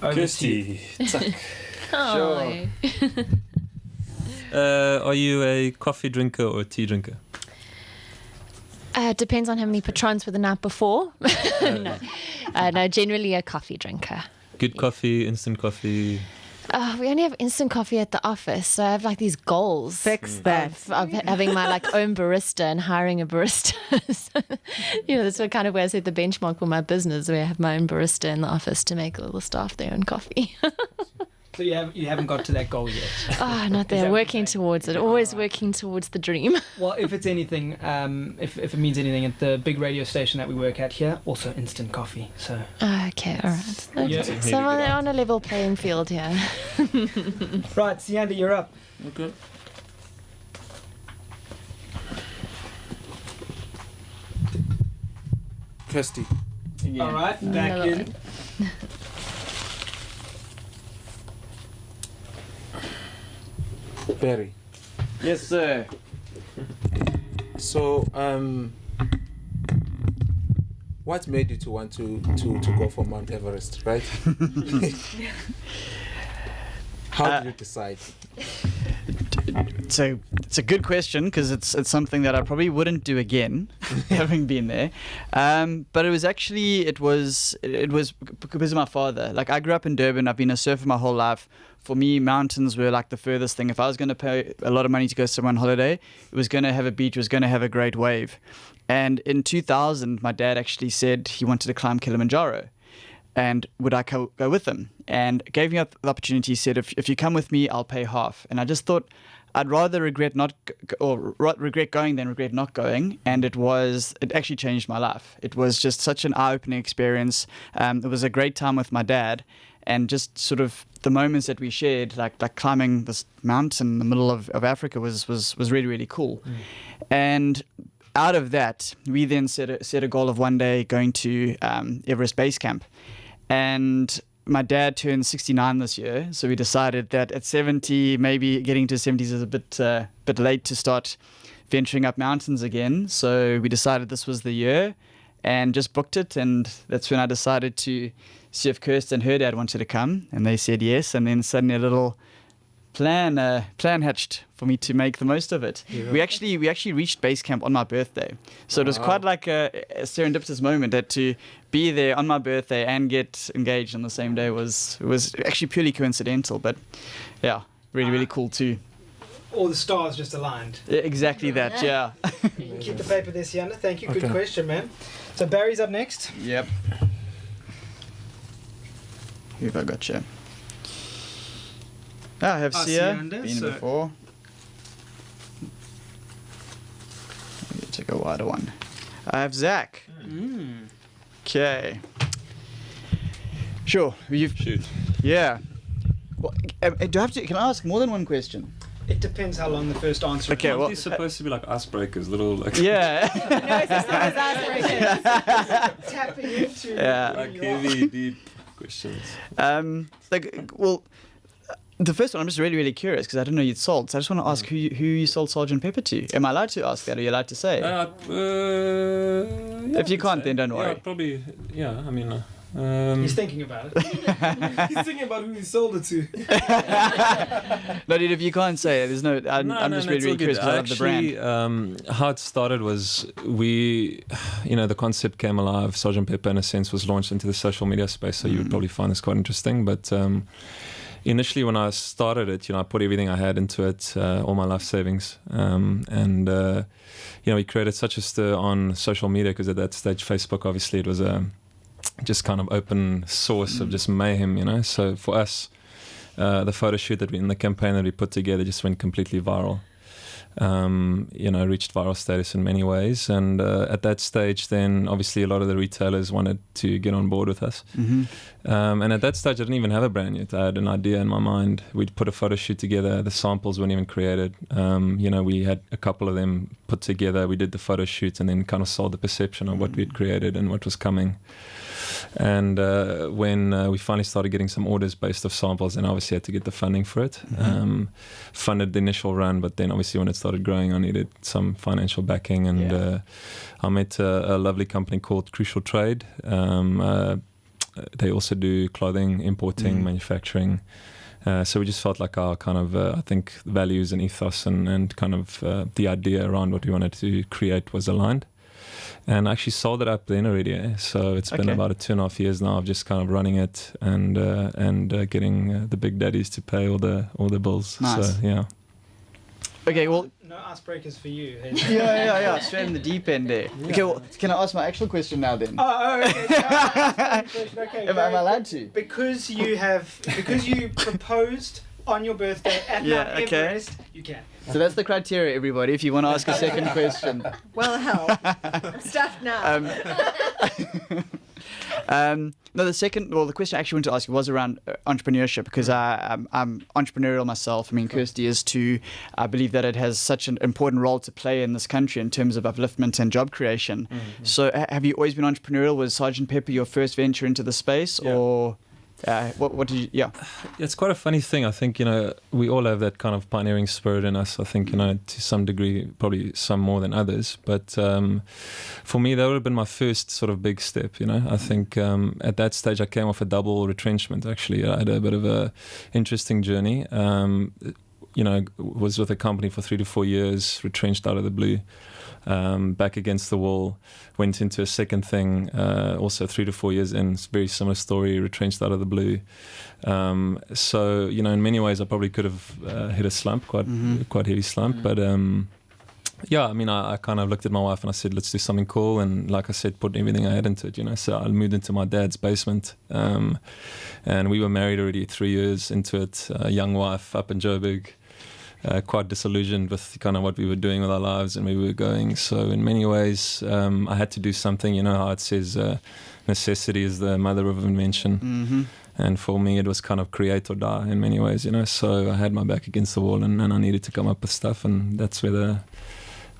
Kirsty, Zack. Oh. Are you a coffee drinker or a tea drinker? Depends on how many patrons were the night before. No, generally a coffee drinker. Good coffee, instant coffee. We only have instant coffee at the office, so I have like these goals. Fix that. Of having my own barista and hiring a barista. So, that's what kind of way I set the benchmark for my business, where I have my own barista in the office to make all the staff their own coffee. So you haven't got to that goal yet? Oh, not there. that Working okay? towards it. Always working towards the dream. Well, if it's anything, if it means anything, at the big radio station that we work at here, also instant coffee. So Okay, all right. Okay. Yeah. So I'm on a level playing field here. right, Siyanda, you're up. Okay. Kirsty. All right, back Another in. one. Barry. Yes, sir. So, what made you to want to go for Mount Everest, right? How did you decide? So it's a good question, because it's something that I probably wouldn't do again, having been there. But it was because of my father. Like, I grew up in Durban. I've been a surfer my whole life. For me, mountains were like the furthest thing. If I was going to pay a lot of money to go somewhere on holiday, it was going to have a beach, it was going to have a great wave. And in 2000, my dad actually said he wanted to climb Kilimanjaro. And would I go with him? And gave me the opportunity. He said, if you come with me, I'll pay half. And I just thought, I'd rather regret going than regret not going. And it actually changed my life. It was just such an eye-opening experience. It was a great time with my dad. And just sort of the moments that we shared, like climbing this mountain in the middle of Africa was really, really cool. And out of that, we then set a goal of one day going to Everest Base Camp. And my dad turned 69 this year, so we decided that at 70, maybe getting to 70s is a bit late to start venturing up mountains again. So we decided this was the year and just booked it. And that's when I decided to see if Kirsty and her dad wanted to come, and they said yes. And then suddenly a little plan hatched for me to make the most of it. Yeah. We actually reached base camp on my birthday, so it was quite like a serendipitous moment that to be there on my birthday and get engaged on the same day was actually purely coincidental, but yeah, really cool too. All the stars just aligned. Yeah, exactly that, yeah. You can keep the paper there, Siyanda. Thank you. Good question, man. So Barry's up next. Yep. Who have I got you? I have Sia, Siyanda, been before. Maybe take a wider one. I have Zach. Okay. Sure. Shoot. Yeah. Well, can I ask more than one question? It depends how long the first answer is. Okay, well, These supposed to be like icebreakers, little like yeah. No, it's not as aspirations. Tapping into like heavy, deep questions. The first one, I'm just really curious because I didn't know you'd sold. So I just want to ask who you sold Sgt. Pepper to. Am I allowed to ask that? Are you allowed to say? Yeah, if you can't, then don't worry. Yeah, probably. Yeah, I mean, He's thinking about it. He's thinking about who he sold it to. No, dude, if you can't say it, there's no. I'm just really curious because I love the brand. How it started was the concept came alive. Sgt. Pepper, in a sense, was launched into the social media space, so you would probably find this quite interesting. But initially, when I started it, I put everything I had into it, all my life savings, we created such a stir on social media because at that stage, Facebook, obviously, it was just kind of open source of just mayhem, So for us, the photo shoot and the campaign that we put together just went completely viral. Reached viral status in many ways. And at that stage, then obviously a lot of the retailers wanted to get on board with us. And at that stage, I didn't even have a brand yet. I had an idea in my mind. We'd put a photo shoot together. The samples weren't even created. We had a couple of them put together. We did the photo shoot and then kind of sold the perception of what we'd created and what was coming. And when we finally started getting some orders based off samples, and obviously had to get the funding for it. Funded the initial run, but then obviously when it started growing, I needed some financial backing. And I met a lovely company called Crucial Trade. They also do clothing, importing, manufacturing. So we just felt like our kind of, I think, values and ethos and kind of the idea around what we wanted to create was aligned. And I actually sold it up then already. So it's been about 2.5 years now of just kind of running it and getting the big daddies to pay all the bills. Nice. So, yeah. Okay, well... No icebreakers for you. Hey? Yeah. Straight in the deep end there. Yeah. Okay, well, can I ask my actual question now then? Okay. Am I allowed to? Because you proposed on your birthday at Mount Everest, you can. So that's the criteria, everybody, if you want to ask a second question. Well, hell. I'm stuffed now. The question I actually want to ask you was around entrepreneurship, because I'm entrepreneurial myself. I mean, Kirsty is too. I believe that it has such an important role to play in this country in terms of upliftment and job creation. So have you always been entrepreneurial? Was Sgt. Pepper your first venture into the space, or... what did you... Yeah. It's quite a funny thing. I think, we all have that kind of pioneering spirit in us. I think, to some degree, probably some more than others. But for me, that would have been my first sort of big step, I think at that stage, I came off a double retrenchment, actually. I had a bit of a interesting journey. Was with a company for 3 to 4 years, retrenched out of the blue. Back against the wall, went into a second thing, also 3 to 4 years in, very similar story, retrenched out of the blue. So, in many ways, I probably could have hit a slump, quite heavy slump. But, I kind of looked at my wife and I said, let's do something cool. And like I said, put everything I had into it, So I moved into my dad's basement. And we were married already 3 years into it, a young wife up in Joburg. Quite disillusioned with kind of what we were doing with our lives and where we were going. So in many ways, I had to do something. How it says necessity is the mother of invention. And for me, it was kind of create or die in many ways, So I had my back against the wall and I needed to come up with stuff. And that's where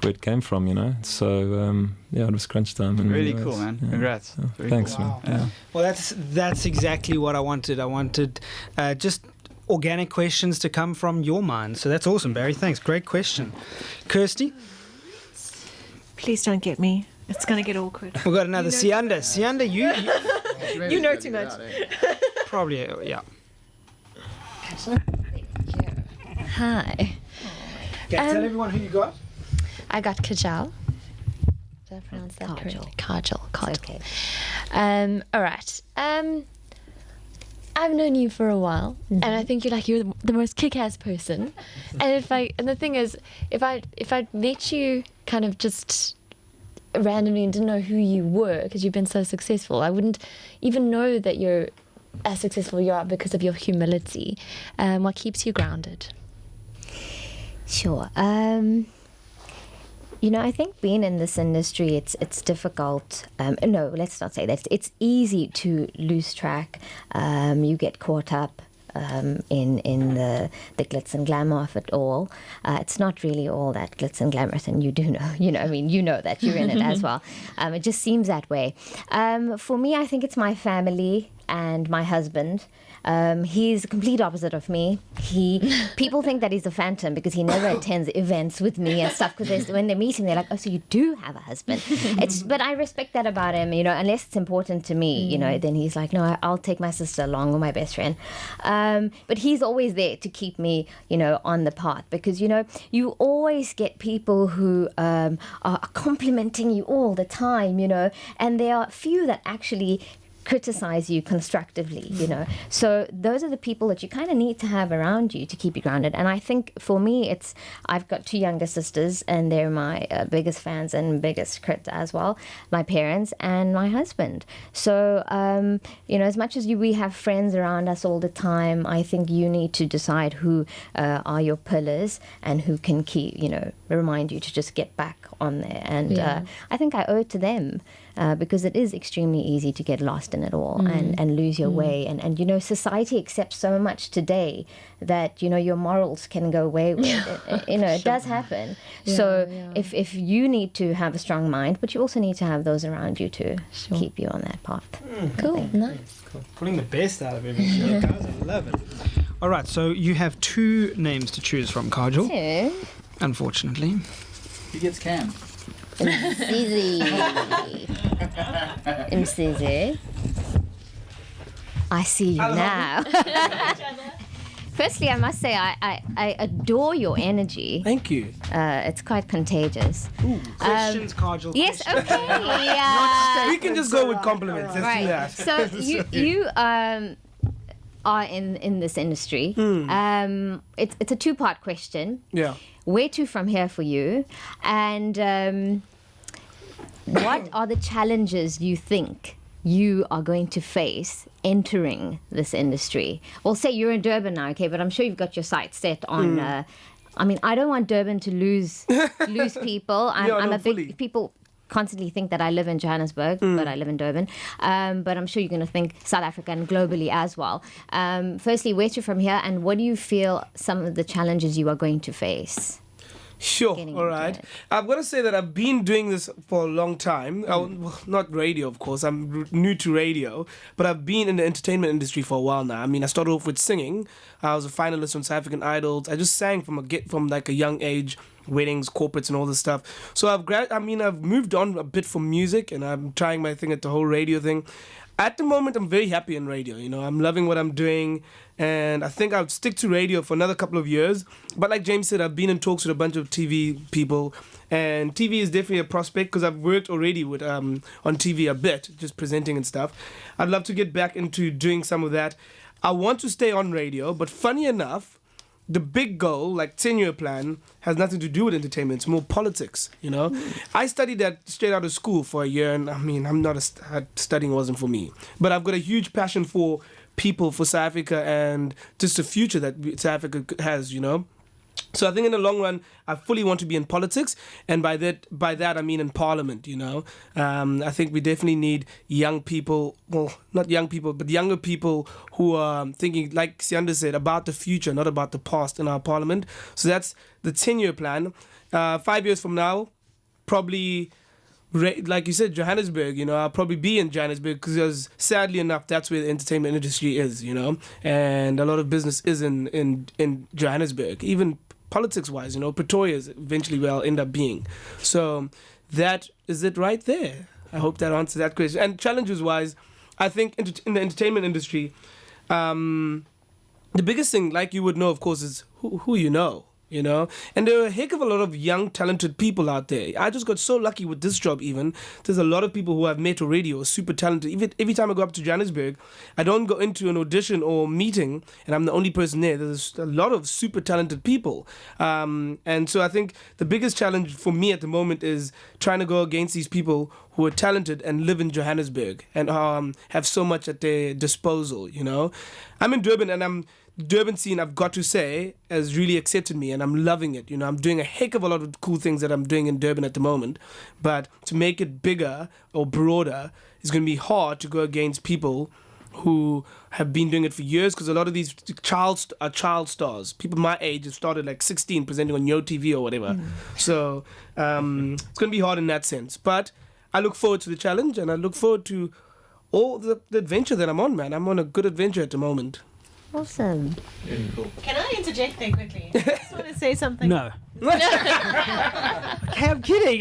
it came from, So, it was crunch time. Really cool, man. Yeah. Congrats. Thanks, cool. man. Wow. Well, that's exactly what I wanted. I wanted just... organic questions to come from your mind. So that's awesome, Barry. Thanks. Great question. Kirsty? Please don't get me. It's going to get awkward. We've got another Siyanda. Siyanda, you You know too much. probably, yeah. Hi. Okay, tell everyone who you got. I got Kajal. Did I pronounce that correctly? Kajal. Okay. All right. I've known you for a while, and I think you're the most kick-ass person. And the thing is, if I met you kind of just randomly and didn't know who you were because you've been so successful, I wouldn't even know that you're as successful you are because of your humility. What keeps you grounded? Sure. I think being in this industry, it's difficult. No, let's not say that. It's easy to lose track. You get caught up in the glitz and glamour of it all. It's not really all that glitz and glamour, and you do know. You know that you're in it as well. It just seems that way. For me, I think it's my family. and my husband. He's the complete opposite of me. People think that he's a phantom because he never attends events with me and stuff. Because when they meet him, they're like, "Oh, so you do have a husband?" But I respect that about him. Unless it's important to me, then he's like, "No, I'll take my sister along or my best friend." But he's always there to keep me, on the path, because you always get people who are complimenting you all the time, and there are few that actually criticize you constructively, So those are the people that you kind of need to have around you to keep you grounded. And I think for me, I've got 2 younger sisters, and they're my biggest fans and biggest crit as well, my parents and my husband. So, as much as we have friends around us all the time, I think you need to decide who are your pillars and who can keep, remind you to just get back on there. And I think I owe it to them. Because it is extremely easy to get lost in it all and lose your way. And society accepts so much today that, your morals can go wayward. It does happen. If you need to have a strong mind, but you also need to have those around you to keep you on that path. Cool. Nice. Cool. Pulling the best out of everything. Guys, I love it. All right, so you have 2 names to choose from, Kajal. Yeah. Unfortunately. He gets Cam. Msizi. I see you now. Firstly, I must say I adore your energy. Thank you. It's quite contagious. Ooh, questions, Kajal. Yes, questions. okay. We can just go with compliments. Let's do that. So you are in this industry. It's a 2-part question. Yeah. Where to from here for you? And what are the challenges you think you are going to face entering this industry? Well, say you're in Durban now, okay, but I'm sure you've got your sights set on... I don't want Durban to lose people. People constantly think that I live in Johannesburg, but I live in Durban. But I'm sure you're going to think South Africa and globally as well. Firstly, where to from here, and what do you feel some of the challenges you are going to face? Sure. All right. I've got to say that I've been doing this for a long time. Well, not radio, of course. I'm new to radio, but I've been in the entertainment industry for a while now. I started off with singing. I was a finalist on South African Idols. I just sang from like a young age, weddings, corporates, and all this stuff. So I've moved on a bit from music, and I'm trying my thing at the whole radio thing. At the moment, I'm very happy in radio. I'm loving what I'm doing, and I think I'll stick to radio for another couple of years. But like James said, I've been in talks with a bunch of TV people, and TV is definitely a prospect because I've worked already with on TV a bit, just presenting and stuff. I'd love to get back into doing some of that. I want to stay on radio, but funny enough, the big goal, like 10-year plan, has nothing to do with entertainment. It's more politics, I studied that straight out of school for a year, and I'm not studying wasn't for me. But I've got a huge passion for people, for South Africa, and just the future that South Africa has, So I think in the long run, I fully want to be in politics, and by that I mean in Parliament. I think we definitely need young people. Well, not young people, but younger people who are thinking, like Siyanda said, about the future, not about the past in our Parliament. So that's the 10-year plan. 5 years from now, probably. Like you said, Johannesburg, I'll probably be in Johannesburg because sadly enough, that's where the entertainment industry is, and a lot of business is in Johannesburg, even politics-wise, Pretoria is eventually where I'll end up being. So that is it right there. I hope that answers that question. And challenges-wise, I think in the entertainment industry, the biggest thing, like you would know, of course, is who you know. And there are a heck of a lot of young, talented people out there. I just got so lucky with this job even. There's a lot of people who I've met already who are super talented. Even every time I go up to Johannesburg, I don't go into an audition or meeting and I'm the only person there. There's a lot of super talented people. And so I think the biggest challenge for me at the moment is trying to go against these people who are talented and live in Johannesburg and have so much at their disposal, I'm in Durban, and Durban scene, I've got to say, has really accepted me, and I'm loving it. I'm doing a heck of a lot of cool things that I'm doing in Durban at the moment. But to make it bigger or broader, it's going to be hard to go against people who have been doing it for years, because a lot of these are child stars. People my age have started like 16 presenting on Yo TV or whatever. So it's going to be hard in that sense. But I look forward to the challenge, and I look forward to all the adventure that I'm on, man. I'm on a good adventure at the moment. Awesome. Can I interject there quickly? I just want to say something. No. Okay,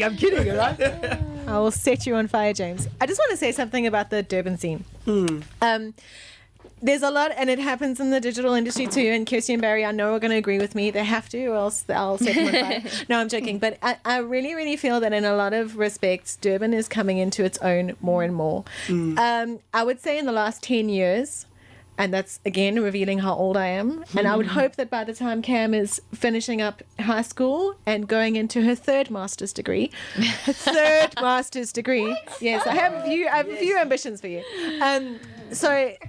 I'm kidding, all right? I will set you on fire, James. I just want to say something about the Durban scene. There's a lot, and it happens in the digital industry too. And Kirsty and Barry, I know, are going to agree with me. They have to, or else I'll set them on fire. No, I'm joking. But I really, really feel that in a lot of respects, Durban is coming into its own more and more. I would say in the last 10 years, and that's, again, revealing how old I am. And I would hope that by the time Cam is finishing up high school and going into her third master's degree, yes, I have a few ambitions for you.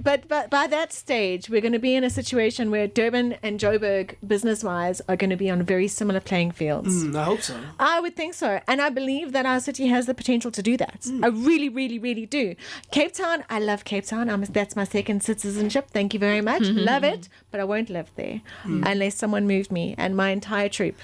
But by that stage, we're going to be in a situation where Durban and Joburg, business-wise, are going to be on very similar playing fields. I hope so. I would think so. And I believe that our city has the potential to do that. I really, really, really do. Cape Town, I love Cape Town. That's my second citizenship. Thank you very much. Love it. But I won't live there unless someone moved me and my entire troop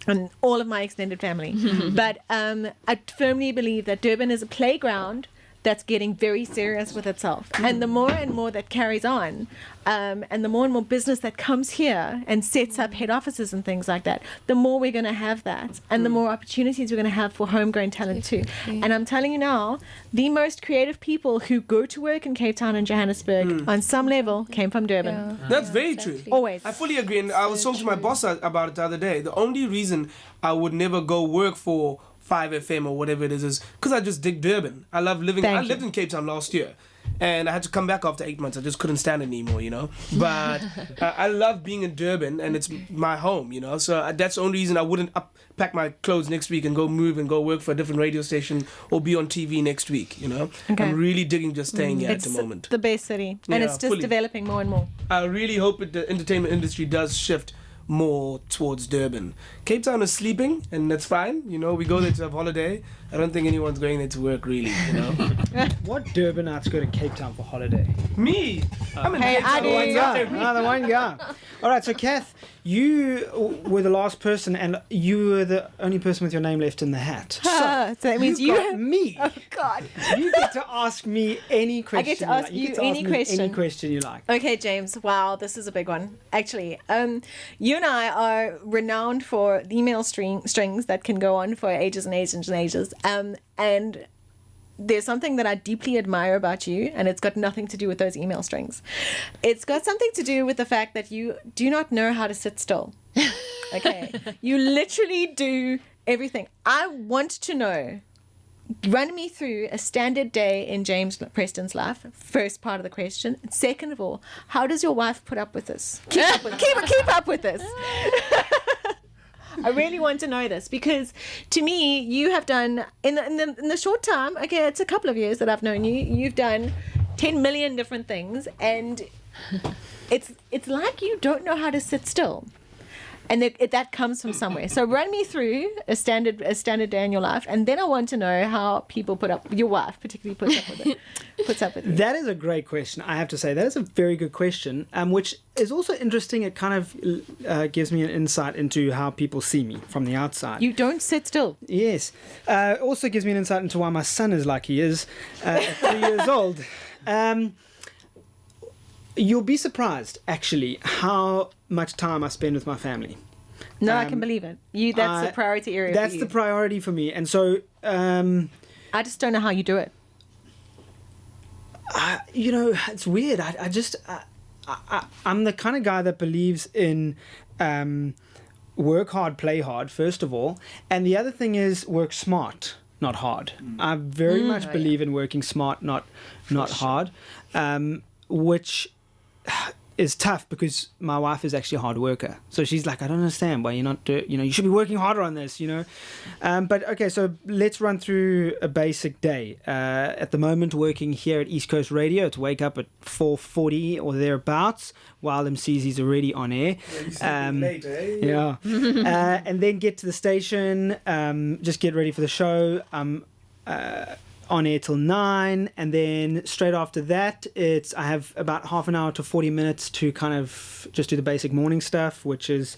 and all of my extended family. But I firmly believe that Durban is a playground that's getting very serious with itself. And the more and more that carries on, and the more and more business that comes here and sets up head offices and things like that, the more we're going to have that, and the more opportunities we're going to have for homegrown talent too. And I'm telling you now, the most creative people who go to work in Cape Town and Johannesburg on some level came from Durban. Yeah. That's very true. Always. I fully agree, and I was talking to my boss about it the other day. The only reason I would never go work for 5FM or whatever it is because I just dig Durban. I love living. I lived in Cape Town last year, and I had to come back after 8 months. I just couldn't stand it anymore, you know. But I love being in Durban, and it's my home, you know. So that's the only reason I wouldn't pack my clothes next week and go move and go work for a different radio station or be on TV next week, you know. Okay. I'm really digging just staying here at the moment. It's the best city, and it's just developing more and more. I really hope the entertainment industry does shift more towards Durban. Cape Town is sleeping, and that's fine. You know, we go there to have holiday. I don't think anyone's going there to work, really, you know. What Durbanites go to Cape Town for holiday? Me! I'm in Hey, Cape Town. I do. The one guy. All right, so Cath, you were the last person, and you were the only person with your name left in the hat. So that means you got me. Oh, God. You get to ask me any question. I get to ask you any question. Any question you like. Okay, James. Wow, this is a big one. Actually, you and I are renowned for email strings that can go on for ages and ages and ages. And there's something that I deeply admire about you, and it's got nothing to do with those email strings. It's got something to do with the fact that you do not know how to sit still. Okay? You literally do everything. I want to know, run me through a standard day in James Preston's life. First part of the question. Second of all, how does your wife put up with this? Keep up with this. I really want to know this because, to me, you have done in the short time. Okay, it's a couple of years that I've known you. You've done 10 million different things, and it's like you don't know how to sit still, and that comes from somewhere. So run me through a standard day in your life, and then I want to know how people your wife particularly puts up with it. That is a great question. I have to say that is a very good question, which is also interesting. It kind of gives me an insight into how people see me from the outside. You don't sit still. Yes. Also gives me an insight into why my son is like he is at 3 years old. You'll be surprised, actually, how much time I spend with my family. No, I can believe it. That's the priority area for you. That's the priority for me. And so... I just don't know how you do it. It's weird. I'm the kind of guy that believes in work hard, play hard, first of all. And the other thing is work smart, not hard. I very much believe in working smart, not hard, which is tough because my wife is actually a hard worker. So she's like, I don't understand why you're not you should be working harder on this, But okay, so let's run through a basic day. At the moment, working here at East Coast Radio to wake up at 4:40 or thereabouts while Msizi's already on air. Late, eh? Yeah. And then get to the station, just get ready for the show. On air till 9, and then straight after that I have about half an hour to 40 minutes to kind of just do the basic morning stuff, which is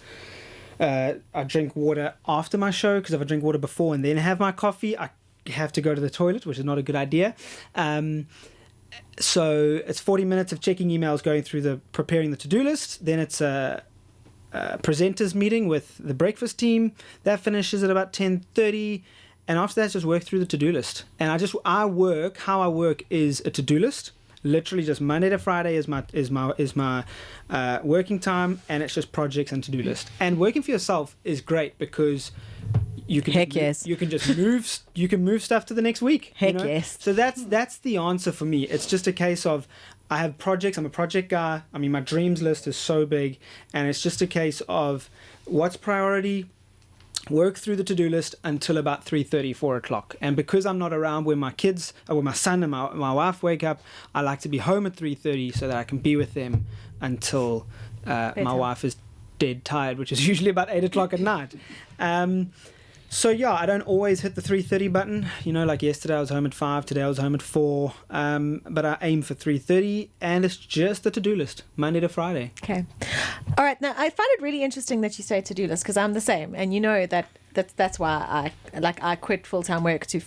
I drink water after my show, because if I drink water before and then have my coffee, I have to go to the toilet, which is not a good idea. So it's 40 minutes of checking emails, going through preparing the to-do list. Then it's a presenters meeting with the breakfast team. That finishes at about 10:30. And after that, just work through the to-do list. And how I work is a to-do list. Literally just Monday to Friday is my working time, and it's just projects and to-do list. And working for yourself is great because you can you can just move stuff to the next week. Yes. So that's the answer for me. It's just a case of I have projects. I'm a project guy. I mean, my dreams list is so big, and it's just a case of what's priority. Work through the to-do list until about 3:30, 4 o'clock. And because I'm not around when my kids, or when my son and my wife wake up, I like to be home at 3:30 so that I can be with them until my wife is dead tired, which is usually about 8 o'clock at night. So yeah, I don't always hit the 3:30 button. Like yesterday I was home at 5, today I was home at 4. But I aim for 3:30, and it's just the to-do list, Monday to Friday. Okay. All right. Now, I find it really interesting that you say to-do list, because I'm the same. And that's why I quit full-time work to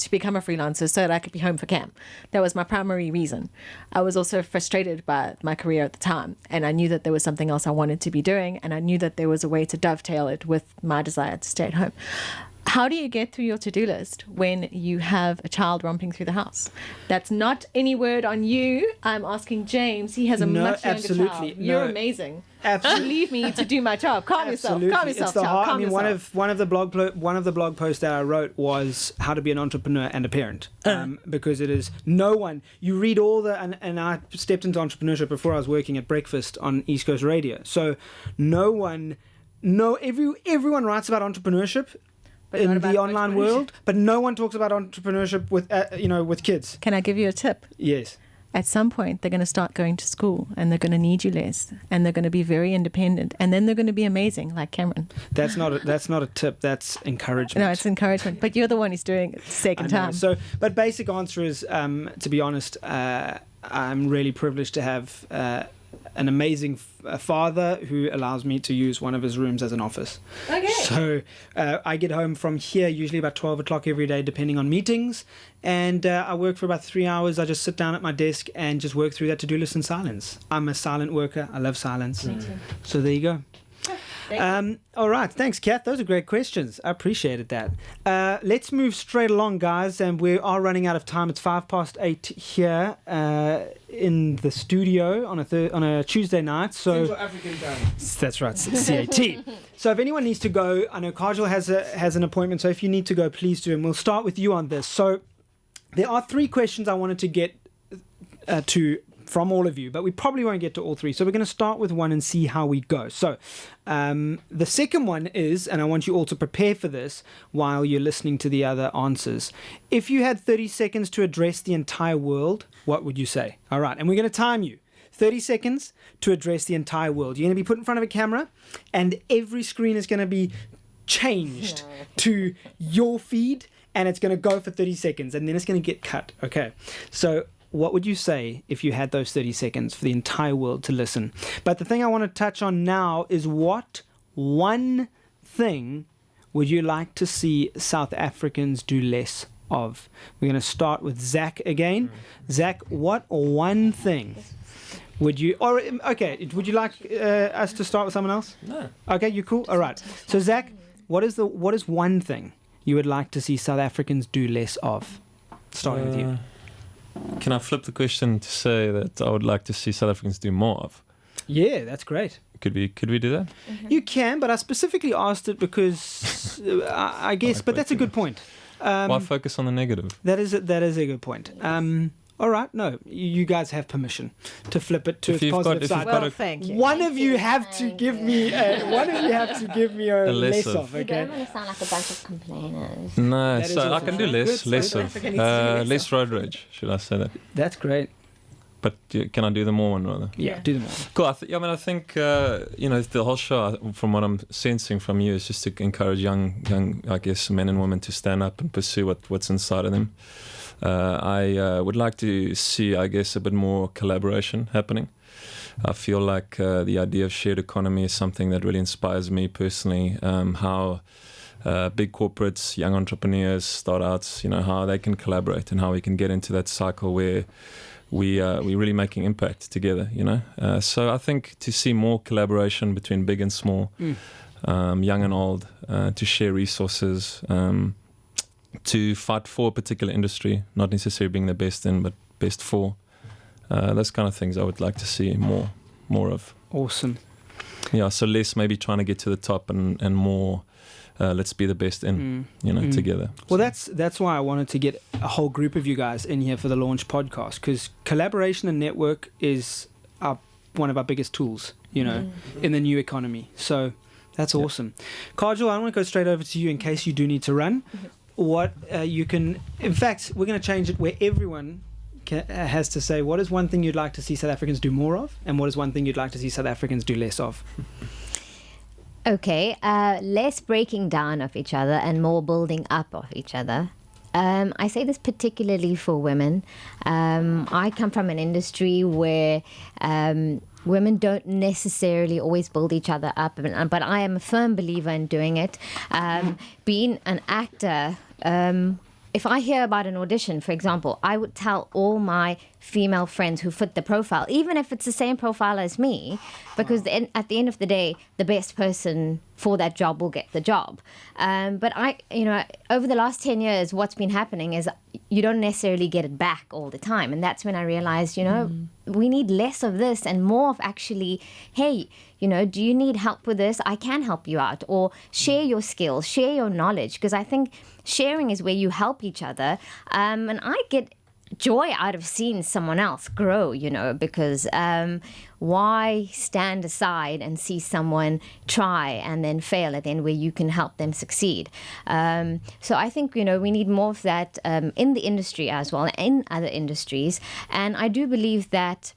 become a freelancer so that I could be home for camp. That was my primary reason. I was also frustrated by my career at the time, and I knew that there was something else I wanted to be doing, and I knew that there was a way to dovetail it with my desire to stay at home. How do you get through your to-do list when you have a child romping through the house? That's not any word on you. I'm asking James. He has a much younger child. You're amazing. Absolutely. Leave me to do my job. Calm yourself. Calm yourself, child. Calm yourself. One of the blog posts that I wrote was how to be an entrepreneur and a parent. Because it is no one. You read all and I stepped into entrepreneurship before I was working at breakfast on East Coast Radio. So everyone writes about entrepreneurship in the online world, but no one talks about entrepreneurship with kids. Can I give you a tip? Yes. At some point, they're going to start going to school, and they're going to need you less, and they're going to be very independent, and then they're going to be amazing, like Cameron. That's not a tip. That's encouragement. No, it's encouragement. But you're the one who's doing it second time. So, but basic answer is, to be honest, I'm really privileged to have an amazing father who allows me to use one of his rooms as an office. Okay. So I get home from here usually about 12 o'clock every day, depending on meetings. And I work for about 3 hours. I just sit down at my desk and just work through that to-do list in silence. I'm a silent worker. I love silence. Me too. So there you go. All right. Thanks, Cath. Those are great questions. I appreciated that. Let's move straight along, guys. And we are running out of time. It's 8:05 here in the studio on a Tuesday night. So Central African time. That's right, CAT. So if anyone needs to go, I know Kajal has an appointment. So if you need to go, please do. And we'll start with you on this. So there are 3 questions I wanted to get to from all of you, but we probably won't get to all 3. So we're going to start with one and see how we go. So the second one is, and I want you all to prepare for this while you're listening to the other answers. If you had 30 seconds to address the entire world, what would you say? All right, and we're going to time you. 30 seconds to address the entire world. You're going to be put in front of a camera, and every screen is going to be changed to your feed, and it's going to go for 30 seconds, and then it's going to get cut. Okay, so what would you say if you had those 30 seconds for the entire world to listen? But the thing I want to touch on now is, what one thing would you like to see South Africans do less of? We're going to start with Zach again. Zach, what one thing would you... would you like us to start with someone else? No. Okay, you cool? All right. So Zach, what is one thing you would like to see South Africans do less of? Starting with you. Can I flip the question to say that I would like to see South Africans do more of? Yeah, that's great. Could we do that? Mm-hmm. You can, but I specifically asked it because I guess, but that's a good point. Why focus on the negative? That is a good point. All right, no, you guys have permission to flip it to its positive side. Well, thank you. One of you have to give me a less of. You Okay. don't want to sound like a bunch of complainers. No, That is so I also can do true. less Good. of. Less road rage, should I say that? That's great. But can I do the more one rather? Yeah, do them all. Cool. I think the whole show, from what I'm sensing from you, is just to encourage young, I guess, men and women to stand up and pursue what's inside of them. I would like to see, I guess, a bit more collaboration happening. I feel like the idea of shared economy is something that really inspires me personally. How big corporates, young entrepreneurs, startups, how they can collaborate and how we can get into that cycle where we're really making impact together, So I think to see more collaboration between big and small, young and old, to share resources, to fight for a particular industry, not necessarily being the best in, but best for. Those kind of things I would like to see more of. Awesome. Yeah, so less maybe trying to get to the top and more let's be the best in, together. Well, that's why I wanted to get a whole group of you guys in here for the Launch podcast, because collaboration and network is one of our biggest tools, in the new economy. So that's awesome. Kajal, I want to go straight over to you in case you do need to run. What you can, in fact, we're going to change it where everyone has to say what is one thing you'd like to see South Africans do more of, and what is one thing you'd like to see South Africans do less of. Okay, less breaking down of each other and more building up of each other. I say this particularly for women. I come from an industry where women don't necessarily always build each other up, but I am a firm believer in doing it. Being an actor, if I hear about an audition, for example, I would tell all my female friends who fit the profile, even if it's the same profile as me, because at the end of the day, the best person for that job will get the job. But over the last 10 years, what's been happening is you don't necessarily get it back all the time. And that's when I realized, we need less of this and more of actually, hey, do you need help with this? I can help you out. Or share your skills, share your knowledge, because I think sharing is where you help each other. And I get joy out of seeing someone else grow, because why stand aside and see someone try and then fail at the end where you can help them succeed? So I think, we need more of that in the industry as well, in other industries. And I do believe that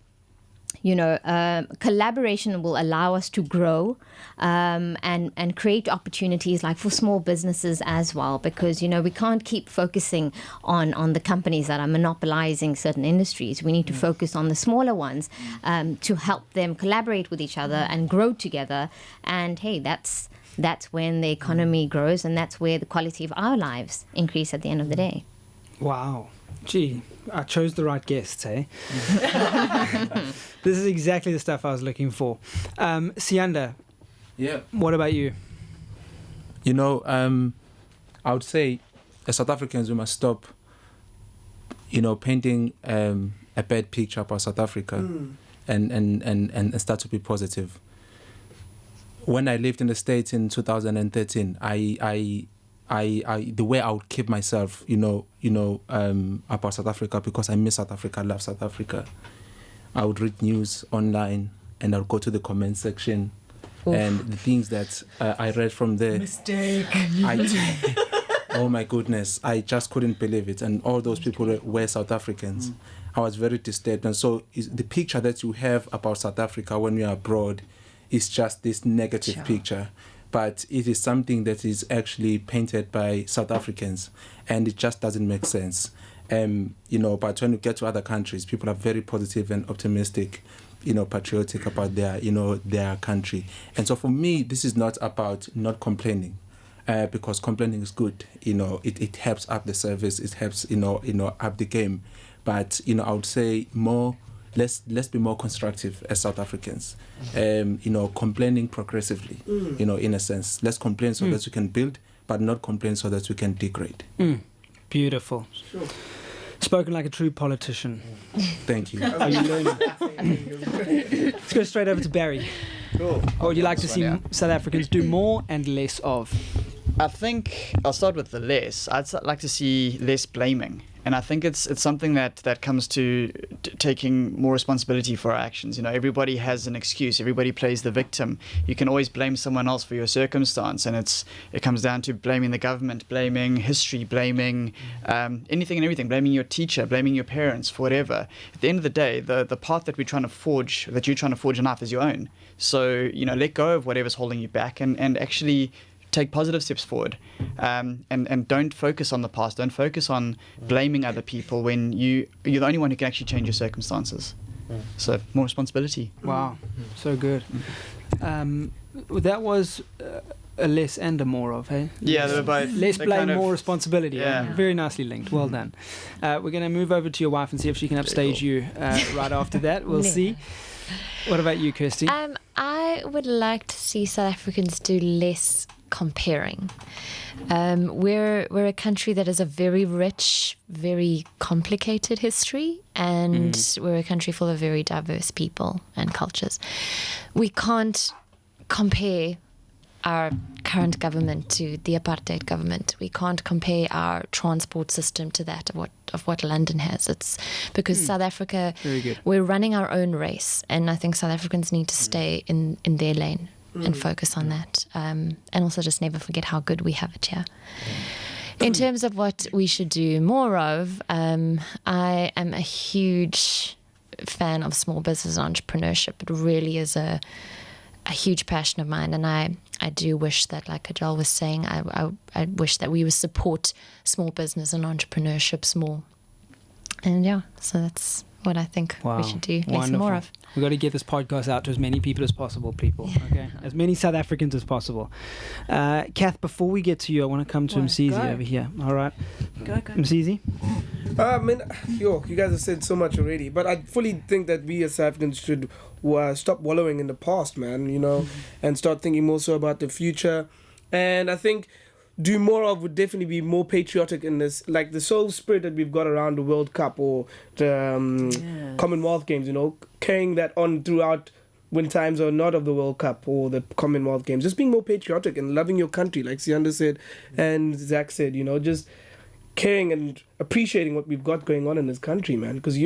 collaboration will allow us to grow and create opportunities like for small businesses as well, because we can't keep focusing on the companies that are monopolizing certain industries. We need to focus on the smaller ones to help them collaborate with each other and grow together. And hey, that's when the economy grows, and that's where the quality of our lives increase at the end of the day. Wow. Gee, I chose the right guests, eh? This is exactly the stuff I was looking for. Siyanda, what about you? I would say as South Africans, we must stop, painting a bad picture about South Africa and start to be positive. When I lived in the States in 2013, the way I would keep myself, about South Africa, because I miss South Africa, I love South Africa. I would read news online and I would go to the comment section. Oof. And the things that I read from there. Mistake. Oh my goodness, I just couldn't believe it. And all those people were South Africans. I was very disturbed. And so the picture that you have about South Africa when you're abroad is just this negative picture. But it is something that is actually painted by South Africans, and it just doesn't make sense. But when you get to other countries, people are very positive and optimistic, patriotic about their country. And so for me, this is not about not complaining, because complaining is good. It helps up the service, it helps, up the game. But, I would say more. Let's be more constructive as South Africans, complaining progressively, in a sense. Let's complain so that we can build, but not complain so that we can degrade. Beautiful. Sure. Spoken like a true politician. Thank you. Are you learning? Let's go straight over to Barry. Cool. What would you like to see South Africans do more and less of? I think I'll start with the less. I'd like to see less blaming. And I think it's something that comes to taking more responsibility for our actions. Everybody has an excuse. Everybody plays the victim. You can always blame someone else for your circumstance, and it comes down to blaming the government, blaming history, blaming anything and everything, blaming your teacher, blaming your parents for whatever. At the end of the day, the path that you're trying to forge in life is your own. So let go of whatever's holding you back and actually take positive steps forward, and don't focus on the past. Don't focus on blaming other people when you're the only one who can actually change your circumstances. So more responsibility. Wow, so good. That was a less and a more of, hey? Yeah, they're both. Less they're blame, kind of- more responsibility. Yeah. Very nicely linked. Well done. We're going to move over to your wife and see if she can upstage you right after that. We'll see. What about you, Kirsty? I would like to see South Africans do less comparing. We're a country that has a very rich, very complicated history, and we're a country full of very diverse people and cultures. We can't compare our current government to the apartheid government. We can't compare our transport system to that of what London has. It's because South Africa, Very good. we're running our own race, and I think South Africans need to stay in their lane and focus on that, and also just never forget how good we have it here. In terms of what we should do more of, I am a huge fan of small business entrepreneurship. It really is a huge passion of mine, and I do wish that, like Kajal was saying, I wish that we would support small business and entrepreneurships more. And yeah, so that's what I think we should do less and more of. We've got to get this podcast out to as many people as possible, okay? As many South Africans as possible. Cath, before we get to you, I want to come to Msizi over here. All right? Go. Msizi? You guys have said so much already, but I fully think that we as South Africans should stop wallowing in the past, man, and start thinking more so about the future. And I think do more of would definitely be more patriotic in this, like the soul spirit that we've got around the World Cup or the Commonwealth Games, carrying that on throughout when times are not of the World Cup or the Commonwealth Games. Just being more patriotic and loving your country, like Siyanda said and Zach said, just caring and appreciating what we've got going on in this country, man, because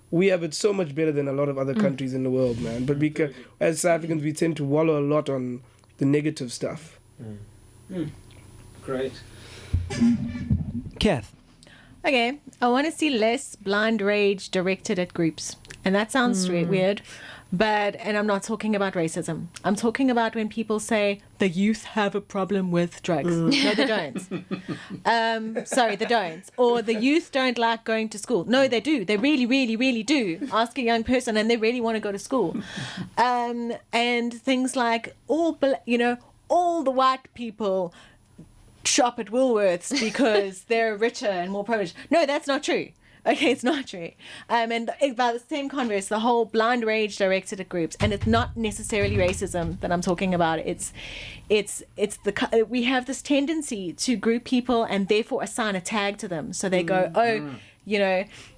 we have it so much better than a lot of other countries in the world, man. But as South Africans, we tend to wallow a lot on the negative stuff. Great. Cath? Okay, I want to see less blind rage directed at groups. And that sounds weird, and I'm not talking about racism. I'm talking about when people say the youth have a problem with drugs. No, they don't. Sorry, they don't. Or the youth don't like going to school. No, they do. They really, really, really do. Ask a young person and they really want to go to school. And things like all the white people shop at Woolworths because they're richer and more privileged. No, that's not true. Okay, it's not true. And by the same converse, the whole blind rage directed at groups, and it's not necessarily racism that I'm talking about. We have this tendency to group people and therefore assign a tag to them. So they go,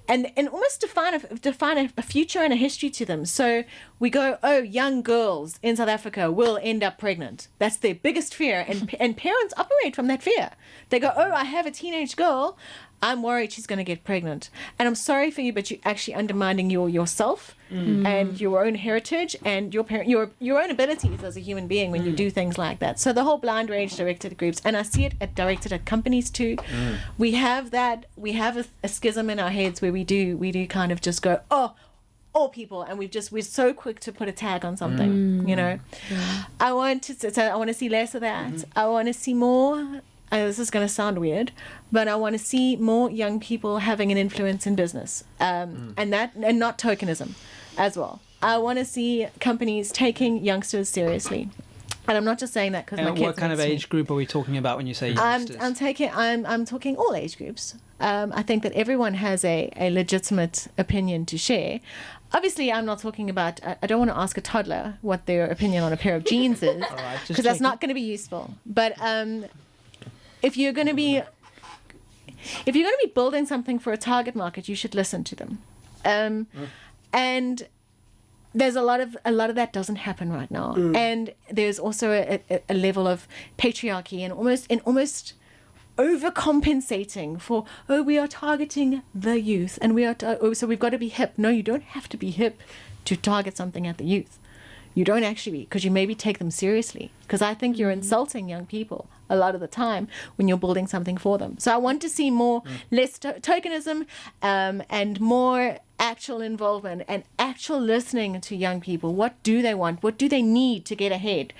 and almost define a future and a history to them. So we go, young girls in South Africa will end up pregnant. That's their biggest fear, and parents operate from that fear. They go, I have a teenage girl, I'm worried she's going to get pregnant. And I'm sorry for you, but you're actually undermining yourself and your own heritage and your own abilities as a human being when you do things like that. So the whole blind rage directed at groups, and I see it directed at companies too. We have a schism in our heads where we do kind of just go, all people, and we're so quick to put a tag on something, I want to see less of that. I want to see more. This is going to sound weird, but I want to see more young people having an influence in business, and not tokenism, as well. I want to see companies taking youngsters seriously, and I'm not just saying that because my kids. What kind of age group are we talking about when you say youngsters? I'm talking all age groups. I think that everyone has a legitimate opinion to share. Obviously, I'm not talking about. I don't want to ask a toddler what their opinion on a pair of jeans is, because that's not going to be useful. But if you're going to be building something for a target market, you should listen to them. And there's a lot of that doesn't happen right now. And there's also a level of patriarchy and almost overcompensating for, we are targeting the youth and so we've got to be hip. No, you don't have to be hip to target something at the youth. You don't actually, because you maybe take them seriously. Because I think you're insulting young people a lot of the time when you're building something for them. So I want to see less tokenism, and more actual involvement and actual listening to young people. What do they want? What do they need to get ahead?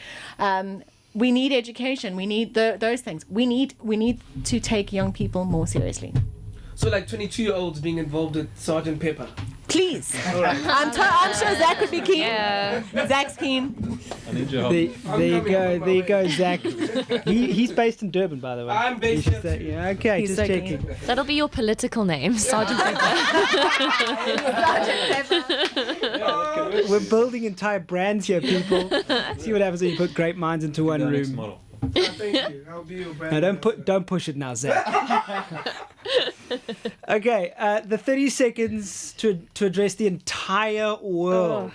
We need education. We need those things. We need to take young people more seriously. So like 22-year-olds being involved with Sergeant Pepper. Please. I'm sure Zach would be keen. Yeah. Zach's keen. I need your help. There you go, Zach. He's based in Durban, by the way. I'm based You should here say- yeah, okay, He's just so checking. That'll be your political name, Sergeant Pepper. We're building entire brands here, people. See what happens when you put great minds into one Next room. model. Thank you. I'll be your brand. No, don't push it now, Zach. Okay, the 30 seconds to address the entire world.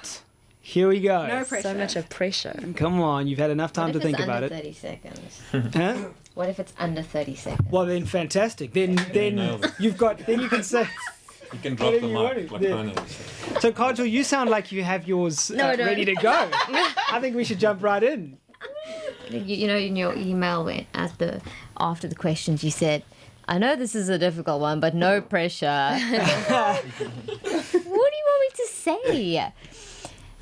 Here we go. No pressure. So much of pressure. Come on, you've had enough time to What if think it's about under it. 30 seconds? Huh? What if it's under 30 seconds? Well, then fantastic. Then nailed it. you've got. Then you can say. You can drop the mic like Yeah. Kanye. So, Kajal, you sound like you have yours ready to go. I think we should jump right in. You know, in your email after the questions, you said, "I know this is a difficult one, but no pressure." What do you want me to say?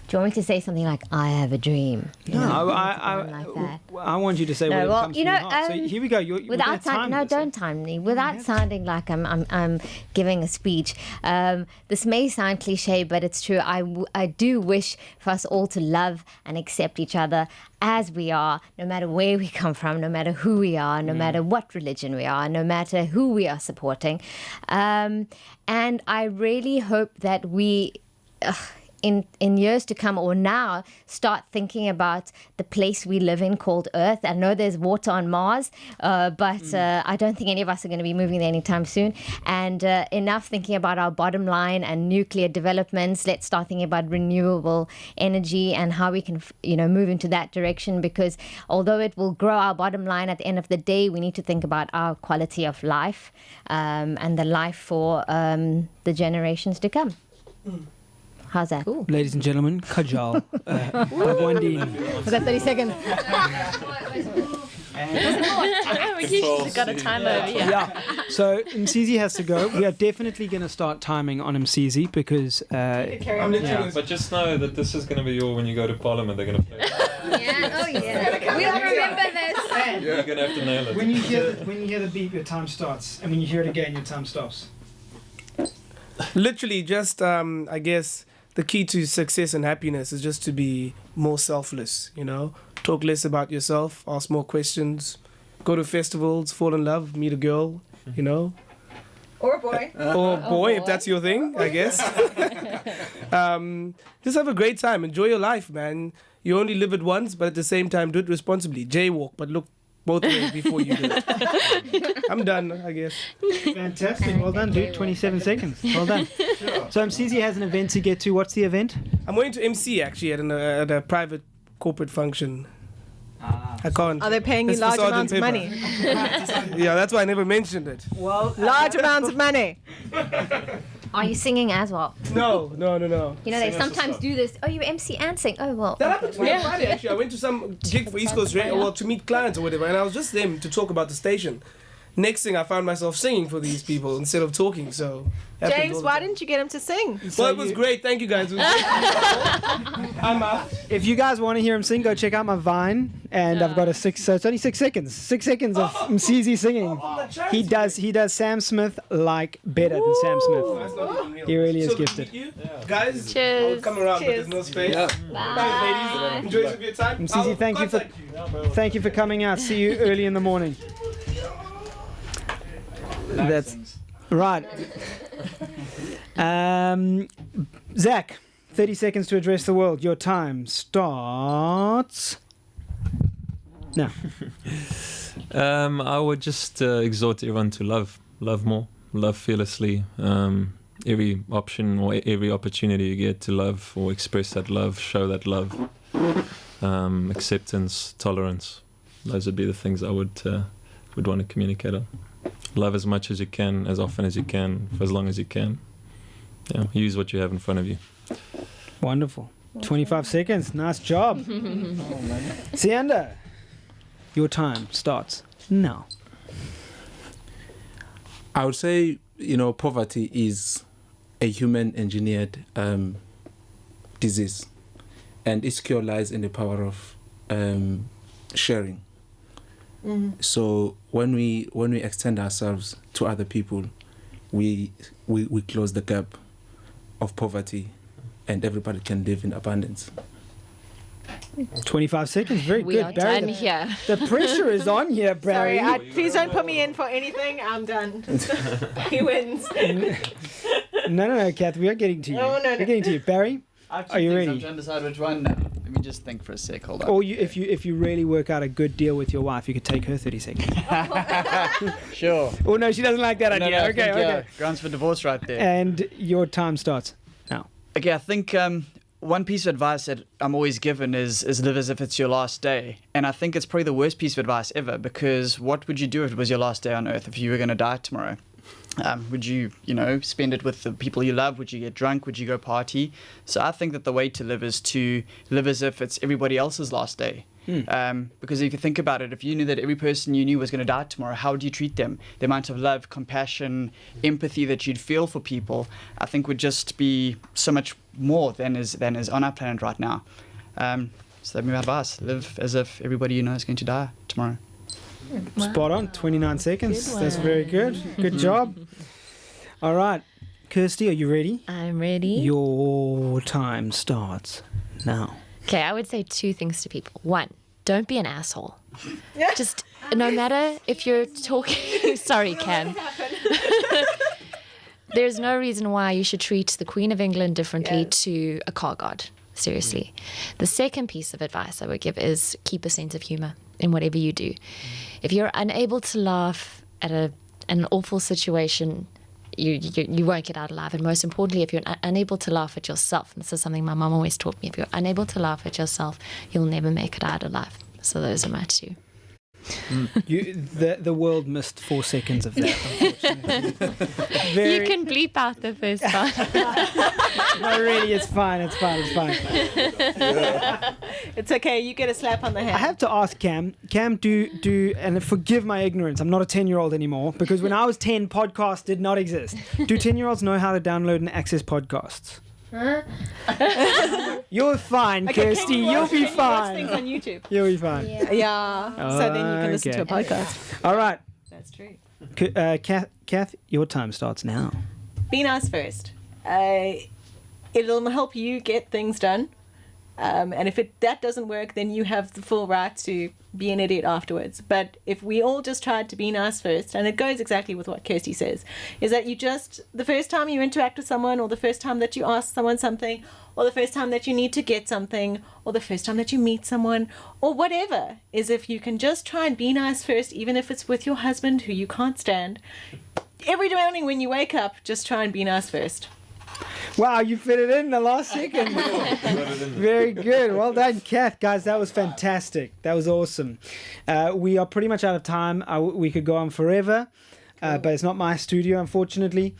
Do you want me to say something like, "I have a dream"? You know, something like that. I want you to say No, what well, comes you from know, your heart. So here we go. We're gonna Without time no, this. don't time me. Without sounding like I'm giving a speech. This may sound cliche, but it's true. I do wish for us all to love and accept each other as we are, no matter where we come from, no matter who we are, no matter what religion we are, no matter who we are supporting. And I really hope that we. In years to come or now start thinking about the place we live in called Earth. I know there's water on Mars, but I don't think any of us are going to be moving there anytime soon. And enough thinking about our bottom line and nuclear developments. Let's start thinking about renewable energy and how we can move into that direction, because although it will grow our bottom line, at the end of the day we need to think about our quality of life and the life for the generations to come. How's that? Cool. Ladies and gentlemen, Kajal, Bagwandeen. Was that 30 seconds? We usually got a timer over here. Yeah. So Msizi has to go. We are definitely going to start timing on Msizi because I'm literally. But just know that this is going to be your, when you go to Parliament, they're going to play it. Yeah, oh yeah. We'll remember this. You're going to have to nail it. when you hear the beep, your time starts, and when you hear it again, your time stops. Literally, just I guess the key to success and happiness is just to be more selfless. Talk less about yourself, ask more questions, go to festivals, fall in love, meet a girl. Or a boy. Or boy, if that's your thing, I guess. Just have a great time. Enjoy your life, man. You only live it once, but at the same time, do it responsibly. Jaywalk, but look both ways before you do it. I'm done, I guess. Fantastic. Well done, dude. 27 seconds. Well done. So Msizi has an event to get to. What's the event? I'm going to MC, actually, at a private corporate function. I can't. Are they paying you It's for large Sergeant amounts of Pepper. money? Yeah, that's why I never mentioned it. Well, Large amounts of money. Are you singing as well? No. You know, they sometimes do this. Oh, you MC and sing. Oh, well. That happened to me on Friday, actually. I went to some gig for East Coast Radio, to meet clients or whatever, and I was just them to talk about the station. Next thing, I found myself singing for these people instead of talking, so... James, why didn't you get him to sing? Well, it was great. Thank you, guys. It was great. I'm out. if you guys want to hear him sing, go check out my Vine, and I've got a 6. So it's only 6 seconds. 6 seconds of Msizi singing. He does Sam Smith like better than Sam Smith. That's not even real. He really is So, gifted. you guys, Cheers. I'll come around, but there's no space. Bye, ladies. Enjoy some good time. Msizi, I'll thank you for contact thank you for coming out. See you early in the morning. That's right. Zach, 30 seconds to address the world. Your time starts now. I would just exhort everyone to love more, love fearlessly. Every option or every opportunity you get to love or express that love, show that love, acceptance, tolerance. Those would be the things I would want to communicate on. Love as much as you can, as often as you can, for as long as you can. Yeah, use what you have in front of you. Wonderful. 25 seconds. Nice job. Siyanda, your time starts now. I would say, poverty is a human-engineered disease, and its cure lies in the power of sharing. So when we extend ourselves to other people, we close the gap of poverty, and everybody can live in abundance. 25 seconds, very We good, are Barry. done here. The pressure is on here, Barry. Sorry, please don't put me in for anything. I'm done. He wins. No, Cath, we are getting to you. No. We're getting to you, Barry. Are you ready? I'm trying to decide which one now. Let me just think for a sec. Hold on. Or if you really work out a good deal with your wife, you could take her 30 seconds. Sure. Oh no, she doesn't like that idea. I Okay, think, okay. grounds for divorce right there. And your time starts now. Okay, I think one piece of advice that I'm always given is live as if it's your last day. And I think it's probably the worst piece of advice ever, because what would you do if it was your last day on earth, if you were going to die tomorrow? Would you, spend it with the people you love? Would you get drunk? Would you go party? So I think that the way to live is to live as if it's everybody else's last day. Because if you think about it, if you knew that every person you knew was going to die tomorrow, how would you treat them? The amount of love, compassion, empathy that you'd feel for people, I think would just be so much more than is on our planet right now. So that'd be my advice. Live as if everybody you know is going to die tomorrow. Spot on, 29 seconds. That's very good. Good job. All right. Kirsty, are you ready? I'm ready. Your time starts now. Okay, I would say two things to people. One, don't be an asshole. Just no matter if you're talking. Sorry, Cam. There's no reason why you should treat the Queen of England differently to a car god. Seriously. The second piece of advice I would give is keep a sense of humor in whatever you do. If you're unable to laugh at an awful situation, you won't get out alive. And most importantly, if you're unable to laugh at yourself, and this is something my mom always taught me, if you're unable to laugh at yourself, you'll never make it out alive. So those are my two. The world missed 4 seconds of that, unfortunately. You can bleep out the first part. No, really, it's fine. It's okay. You get a slap on the hand. I have to ask Cam, do, and forgive my ignorance, I'm not a 10-year-old anymore, because when I was 10, podcasts did not exist. Do 10-year-olds know how to download and access podcasts? You're fine, Kirsty. You'll be Watch fine. things on YouTube. You'll be fine. Yeah. So then you can listen to a Okay. podcast. All right. That's true. Cath, your time starts now. Be nice first. It'll help you get things done. And if that doesn't work, then you have the full right to be an idiot afterwards. But if we all just tried to be nice first, and it goes exactly with what Kirsty says, is that the first time you interact with someone, or the first time that you ask someone something, or the first time that you need to get something, or the first time that you meet someone, or whatever, is if you can just try and be nice first, even if it's with your husband who you can't stand. Every morning when you wake up, just try and be nice first. Wow, you fit it in the last second. Very good. Well done, Cath. Guys, that was fantastic. That was awesome. We are pretty much out of time. We could go on forever, but it's not my studio, unfortunately.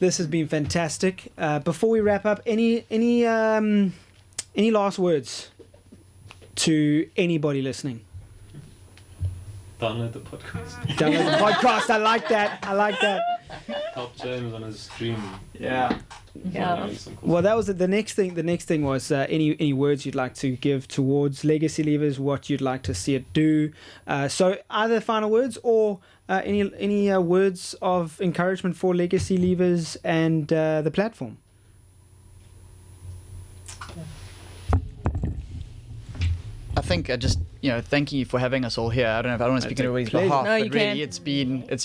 This has been fantastic. Before we wrap up, any last words to anybody listening? Download the podcast. Download the podcast. I like that. Help James on his dream. Yeah. Well, that was the next thing. The next thing was any words you'd like to give towards Legacy Leavers, what you'd like to see it do. So either final words or any words of encouragement for Legacy Leavers and the platform. I think just thanking you for having us all here. I don't want to speak on everybody's pleasure. behalf, No, you but really it's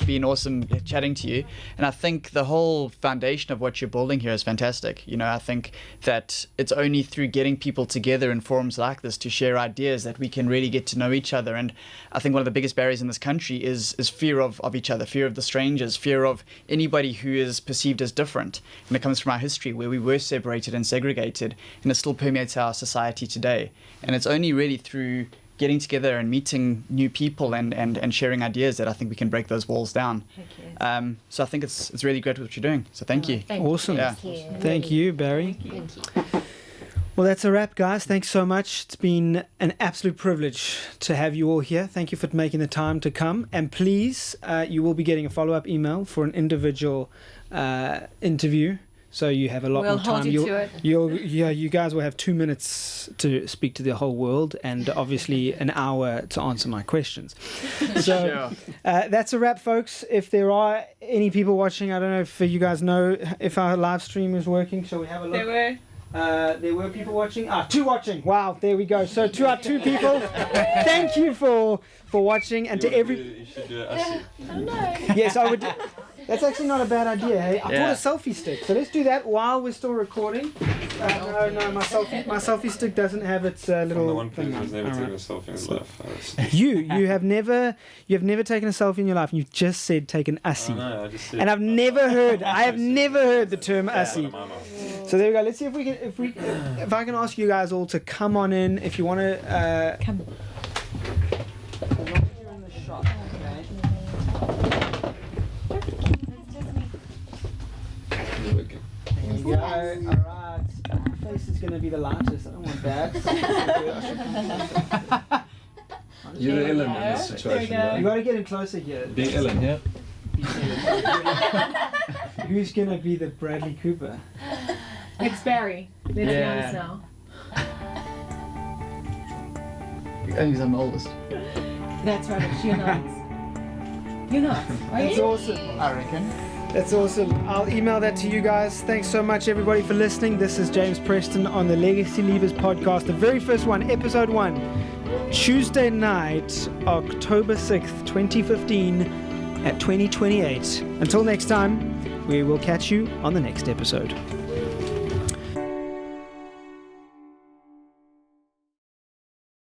been awesome chatting to you. And I think the whole foundation of what you're building here is fantastic. I think that it's only through getting people together in forums like this to share ideas that we can really get to know each other. And I think one of the biggest barriers in this country is fear of each other, fear of the strangers, fear of anybody who is perceived as different. And it comes from our history where we were separated and segregated, and it still permeates our society today. And it's only really through getting together and meeting new people and sharing ideas that I think we can break those walls down. So I think it's really great what you're doing. So thank you. Awesome. Yeah. Thank you, Barry. Thank you. Well, that's a wrap, guys. Thanks so much. It's been an absolute privilege to have you all here. Thank you for making the time to come. And please, you will be getting a follow-up email for an individual interview So you have a lot We'll more time. hold you to it. You guys will have 2 minutes to speak to the whole world, and obviously an hour to answer my questions. So that's a wrap, folks. If there are any people watching, I don't know if you guys know if our live stream is working. Shall we have a look? There were people watching. 2 watching. Wow, there we go. So 2 out 2 people. Thank you for watching, and to every. You should do it. Yes, I would. That's actually not a bad idea. Hey, I bought a selfie stick, so let's do that while we're still recording. No, my selfie stick doesn't have its little The one thing. person who's never taken a selfie in his life. You have never taken a selfie in your life, and you've just said take an ussie. No, I just said. And I have never heard the term ussie. So there we go. Let's see if I can ask you guys all to come on in if you want to. Come. As long as you're in the shot, okay? There you go. Alright. My face is going to be the largest. I don't want that. You're the Ellen in this situation, You right? got to get him closer here. Be Ellen, yeah? Who's going to be the Bradley Cooper? It's Barry. Let's be honest now. Because I'm the oldest. That's right. You're not. You're not. That's awesome. I reckon. That's awesome. I'll email that to you guys. Thanks so much, everybody, for listening. This is James Preston on the Legacy Leavers podcast, the very first one, episode 1, Tuesday night, October 6th, 2015 at 20:28. Until next time, we will catch you on the next episode.